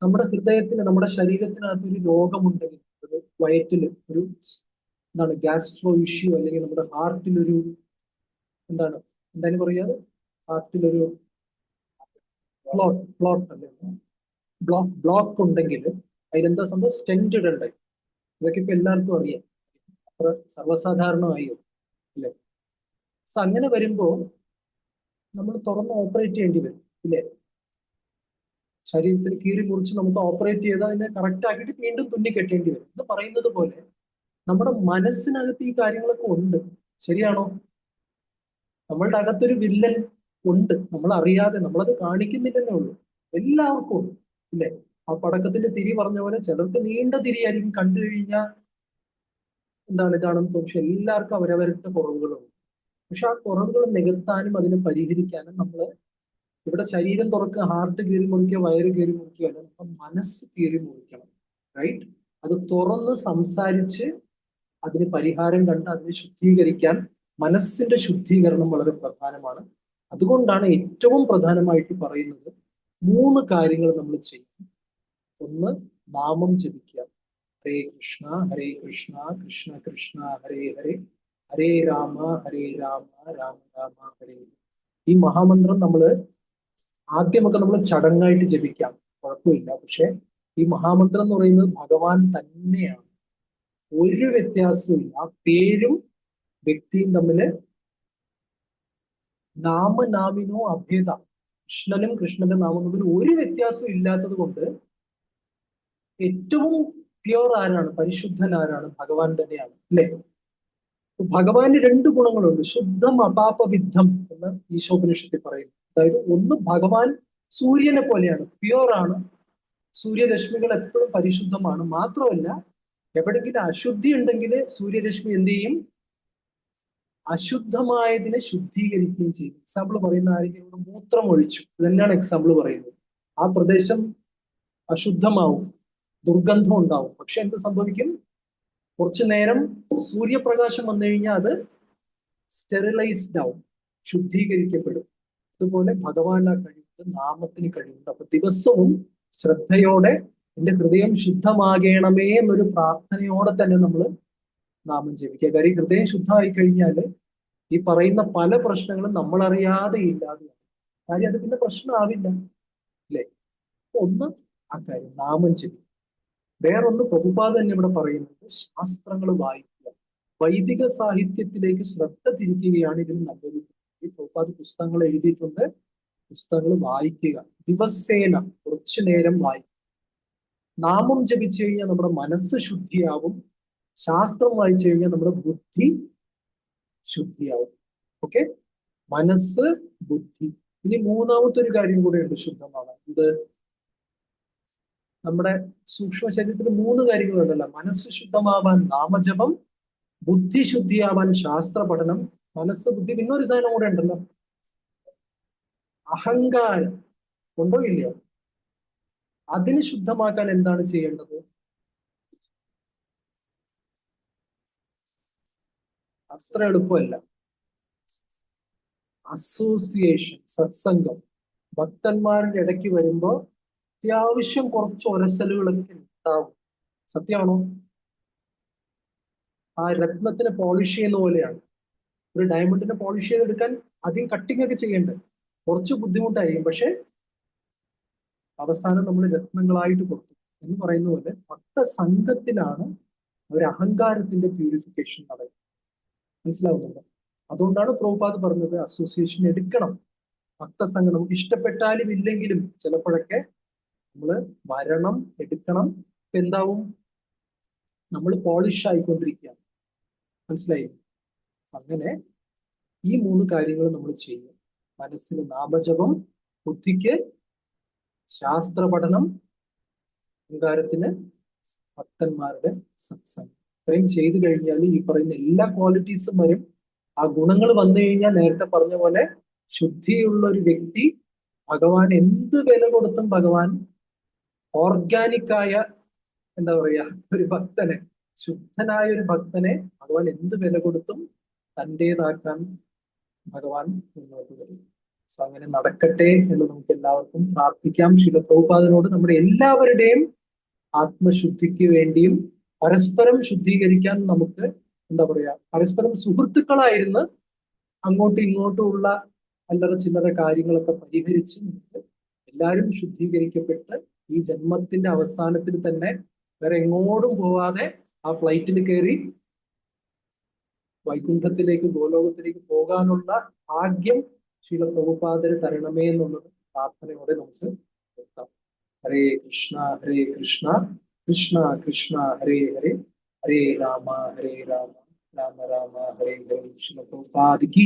നമ്മുടെ ഹൃദയത്തിന്, നമ്മുടെ ശരീരത്തിനകത്ത് ഒരു രോഗമുണ്ടെങ്കിൽ, ഒരു വയറ്റില് ഒരു എന്താണ് ഗ്യാസ്ട്രോ ഇഷ്യൂ, അല്ലെങ്കിൽ നമ്മുടെ ഹാർട്ടിലൊരു എന്താണ് പറയാറ്, ഹാർട്ടിലൊരു പ്ലോട്ട് അല്ലെ, ബ്ലോക്ക് ഉണ്ടെങ്കിൽ അതിലെന്താ സംഭവം? സ്റ്റെന്റ് ഇടണ്ടേ? ഇതൊക്കെ ഇപ്പൊ എല്ലാവർക്കും അറിയാം, അത്ര സർവ്വസാധാരണമായോ അല്ലെ? സോ അങ്ങനെ വരുമ്പോ നമ്മൾ തുറന്ന് ഓപ്പറേറ്റ് ചെയ്യേണ്ടി വരും, ഇല്ലേ? ശരീരത്തിൽ കീറി മുറിച്ച് നമുക്ക് ഓപ്പറേറ്റ് ചെയ്ത് അതിനെ കറക്റ്റ് ആക്കിയിട്ട് വീണ്ടും തുന്നി കെട്ടേണ്ടി വരും. എന്ന് പറയുന്നത് പോലെ നമ്മുടെ മനസ്സിനകത്ത് ഈ കാര്യങ്ങളൊക്കെ ഉണ്ട്. ശരിയാണോ? നമ്മളുടെ അകത്തൊരു വില്ലൻ ഉണ്ട്, നമ്മൾ അറിയാതെ, നമ്മളത് കാണിക്കുന്നില്ലെന്നേ ഉള്ളൂ. എല്ലാവർക്കും ഉണ്ട്, ഇല്ലേ? ആ പടക്കത്തിന്റെ തിരി പറഞ്ഞ പോലെ ചിലർക്ക് നീണ്ട തിരിയായിരിക്കും, കണ്ടു കഴിഞ്ഞാൽ ഇതാണെന്ന് തോന്നും. പക്ഷെ എല്ലാവർക്കും അവരവരുടെ കുറവുകളുണ്ട്. പക്ഷെ ആ കുറവുകൾ നികത്താനും അതിനെ പരിഹരിക്കാനും നമ്മൾ ഇവിടെ ശരീരം തുറക്കുക, ഹാർട്ട് കീറി മുറിക്കുക, വയറ് കീറി മുറിക്കുക അല്ല, നമ്മുടെ മനസ്സ് കീറി മുറിക്കണം. റൈറ്റ്? അത് തുറന്ന് സംസാരിച്ച് അതിന് പരിഹാരം കണ്ട് അതിനെ ശുദ്ധീകരിക്കാൻ മനസ്സിന്റെ ശുദ്ധീകരണം വളരെ പ്രധാനമാണ്. അതുകൊണ്ടാണ് ഏറ്റവും പ്രധാനമായിട്ട് പറയുന്നത് 3 കാര്യങ്ങൾ നമ്മൾ ചെയ്യണം. ഒന്ന്, നാമം ജപിക്കുക. ഹരേ കൃഷ്ണ കൃഷ്ണ കൃഷ്ണ ഹരേ ഹരേ, ഹരേ രാമ രാമ രാമ ഹരേ. ഈ മഹാമന്ത്രം നമ്മള് ആദ്യമൊക്കെ നമ്മൾ ചടങ്ങായിട്ട് ജപിക്കാം, കുഴപ്പമില്ല. പക്ഷെ ഈ മഹാമന്ത്രം എന്ന് പറയുന്നത് ഭഗവാൻ തന്നെയാണ്, ഒരു വ്യത്യാസവും ഇല്ല. ആ പേരും വ്യക്തിയും തമ്മില് നാമനാമിനോ അഭേദ, കൃഷ്ണനും കൃഷ്ണന്റെ നാമം തമ്മിൽ ഒരു വ്യത്യാസവും ഇല്ലാത്തത് കൊണ്ട് ഏറ്റവും പ്യുവർ ആരാണ്? പരിശുദ്ധൻ ആരാണ്? ഭഗവാൻ തന്നെയാണ്, അല്ലെ? ഭഗവാന് 2 ഗുണങ്ങളുണ്ട്. ശുദ്ധം അപാപവിദ്ധം എന്ന് ഈശോപനിഷത്തിൽ പറയുന്നു. അതായത് ഒന്ന്, ഭഗവാൻ സൂര്യനെ പോലെയാണ്, പ്യുവർ ആണ്. സൂര്യരശ്മികൾ എപ്പോഴും പരിശുദ്ധമാണ്. മാത്രമല്ല, എവിടെങ്കിലും അശുദ്ധി ഉണ്ടെങ്കിൽ സൂര്യരശ്മി എന്ത് ചെയ്യും? അശുദ്ധമായതിനെ ശുദ്ധീകരിക്കുകയും ചെയ്യും. എക്സാമ്പിൾ പറയുന്ന ആരെങ്കിലും മൂത്രം ഒഴിച്ചു, ഇത് തന്നെയാണ് എക്സാമ്പിൾ പറയുന്നത്. ആ പ്രദേശം അശുദ്ധമാവും, ദുർഗന്ധം ഉണ്ടാവും. പക്ഷെ എന്ത് സംഭവിക്കും? കുറച്ചു നേരം സൂര്യപ്രകാശം വന്നു കഴിഞ്ഞാൽ അത് സ്റ്റെറിലൈസ്ഡ് ആവും, ശുദ്ധീകരിക്കപ്പെടും. അതുപോലെ ഭഗവാൻ ആ കഴിവുണ്ട്, നാമത്തിന് കഴിവുണ്ട്. അപ്പൊ ദിവസവും ശ്രദ്ധയോടെ എന്റെ ഹൃദയം ശുദ്ധമാകണമേ എന്നൊരു പ്രാർത്ഥനയോടെ തന്നെ നമ്മൾ നാമം ജപിക്കുക. കാര്യം ഹൃദയം ശുദ്ധമായി കഴിഞ്ഞാൽ ഈ പറയുന്ന പല പ്രശ്നങ്ങളും നമ്മൾ അറിയാതെ ഇല്ലാതെയാണ്. കാര്യം അത് പിന്നെ പ്രശ്നമാവില്ല, അല്ലെ? ഒന്ന് ആ കാര്യം നാമം ജപിക്കുക. വേറൊന്ന് പ്രഭുപാദ തന്നെ ഇവിടെ പറയുന്നത് ശാസ്ത്രങ്ങൾ വായിക്കുക, വൈദിക സാഹിത്യത്തിലേക്ക് ശ്രദ്ധ തിരിക്കുകയാണ് ഇതിന് നല്ലത്. ഈ പ്രഭുപാദ പുസ്തകങ്ങൾ എഴുതിയിട്ടുണ്ട്, പുസ്തകങ്ങൾ വായിക്കുക, ദിവസേന കുറച്ചു നേരം വായിക്കുക. നാമം ജപിച്ചു കഴിഞ്ഞാൽ നമ്മുടെ മനസ്സ് ശുദ്ധിയാവും, ശാസ്ത്രം വായിച്ചു കഴിഞ്ഞാൽ നമ്മുടെ ബുദ്ധി ശുദ്ധിയാവും. ഓക്കെ, മനസ്സ്, ബുദ്ധി. ഇനി മൂന്നാമത്തെ ഒരു കാര്യം കൂടെ ഉണ്ട് ശുദ്ധമാവാൻ. ഇത് നമ്മുടെ സൂക്ഷ്മ ശരീരത്തിൽ 3 കാര്യങ്ങളുണ്ടല്ലോ: മനസ്സ് ശുദ്ധമാവാൻ നാമജപം, ബുദ്ധി ശുദ്ധിയാവാൻ ശാസ്ത്ര പഠനം, മനസ്സ്, ബുദ്ധി. പിന്നൊരു സാധനം കൂടെ ഉണ്ടല്ലോ, അഹങ്കാരം. ഉണ്ടോ ഇല്ലയോ? അതിന് ശുദ്ധമാക്കാൻ എന്താണ് ചെയ്യേണ്ടത്? അത്ര എളുപ്പമല്ല. അസോസിയേഷൻ, സത്സംഗം. ഭക്തന്മാരുടെ ഇടയ്ക്ക് വരുമ്പോ അത്യാവശ്യം കുറച്ച് ഒരസലുകളൊക്കെ ഉണ്ടാവും. സത്യമാണോ? ആ രത്നത്തിനെ പോളിഷ് ചെയ്യുന്ന പോലെയാണ്. ഒരു ഡയമണ്ടിനെ പോളിഷ് ചെയ്തെടുക്കാൻ ആദ്യം കട്ടിങ് ഒക്കെ ചെയ്യേണ്ടത് കുറച്ച് ബുദ്ധിമുട്ടായിരിക്കും. പക്ഷെ അവസാനം നമ്മൾ രത്നങ്ങളായിട്ട് കൊടുത്തു എന്ന് പറയുന്ന പോലെ ഭക്തസംഘത്തിലാണ് ഒരു അഹങ്കാരത്തിന്റെ പ്യൂരിഫിക്കേഷൻ നടക്കുന്നത്. മനസ്സിലാവുന്നുണ്ടോ? അതുകൊണ്ടാണ് പ്രഭുപാദ് പറഞ്ഞത് അസോസിയേഷൻ എടുക്കണം. ഭക്തസംഘം നമുക്ക് ഇഷ്ടപ്പെട്ടാലും ഇല്ലെങ്കിലും ചിലപ്പോഴൊക്കെ നമ്മൾ വരണം, എടുക്കണം. ഇപ്പൊ എന്താവും? നമ്മൾ പോളിഷ് ആയിക്കൊണ്ടിരിക്കുകയാണ്. മനസ്സിലായി? അങ്ങനെ ഈ 3 കാര്യങ്ങൾ നമ്മൾ ചെയ്യും. മനസ്സിന് നാമജപം, ബുദ്ധിക്ക് ശാസ്ത്ര പഠനം, അഹങ്കാരത്തിന് ഭക്തന്മാരുടെ സത്സംഗം. ഇത്രയും ചെയ്തു കഴിഞ്ഞാൽ ഈ പറയുന്ന എല്ലാ ക്വാളിറ്റീസും വരും. ആ ഗുണങ്ങൾ വന്നു കഴിഞ്ഞാൽ നേരത്തെ പറഞ്ഞ പോലെ ശുദ്ധിയുള്ള ഒരു വ്യക്തി ഭഗവാൻ എന്ത് വില കൊടുത്തും ഭഗവാൻ ഓർഗാനിക്കായ എന്താ പറയാ ഒരു ഭക്തനെ, ശുദ്ധനായ ഒരു ഭക്തനെ ഭഗവാൻ എന്ത് വില കൊടുത്തും തൻ്റെതാക്കാൻ ഭഗവാൻ മുന്നോട്ട് വരും. സോ അങ്ങനെ നടക്കട്ടെ എന്ന് നമുക്ക് എല്ലാവർക്കും പ്രാർത്ഥിക്കാം. ശില പ്രഭുപാദനോട് നമ്മുടെ എല്ലാവരുടെയും ആത്മശുദ്ധിക്ക് വേണ്ടിയും പരസ്പരം ശുദ്ധീകരിക്കാൻ നമുക്ക് എന്താ പറയാ പരസ്പരം സുഹൃത്തുക്കളായിരുന്ന് അങ്ങോട്ടും ഇങ്ങോട്ടും ഉള്ള അല്ലറ ചില്ലറ കാര്യങ്ങളൊക്കെ പരിഹരിച്ച് നമുക്ക് എല്ലാവരും ശുദ്ധീകരിക്കപ്പെട്ട് ഈ ജന്മത്തിന്റെ അവസാനത്തിൽ തന്നെ വേറെ എങ്ങോട്ടും പോവാതെ ആ ഫ്ലൈറ്റിൽ കയറി വൈകുണ്ഠത്തിലേക്ക്, ഗോലോകത്തിലേക്ക് പോകാനുള്ള ഭാഗ്യം ശീല പ്രഭുപാദര് തരണമേ എന്നുള്ളത് പ്രാർത്ഥനയോടെ നമുക്ക് നിർത്താം. ഹരേ കൃഷ്ണ ഹരേ കൃഷ്ണ കൃഷ്ണ കൃഷ്ണ ഹരേ ഹരേ, ഹരേ രാമ രാമ രാമ ഹരേ ഹരേ. ശീല പ്രഭുപാദ് കി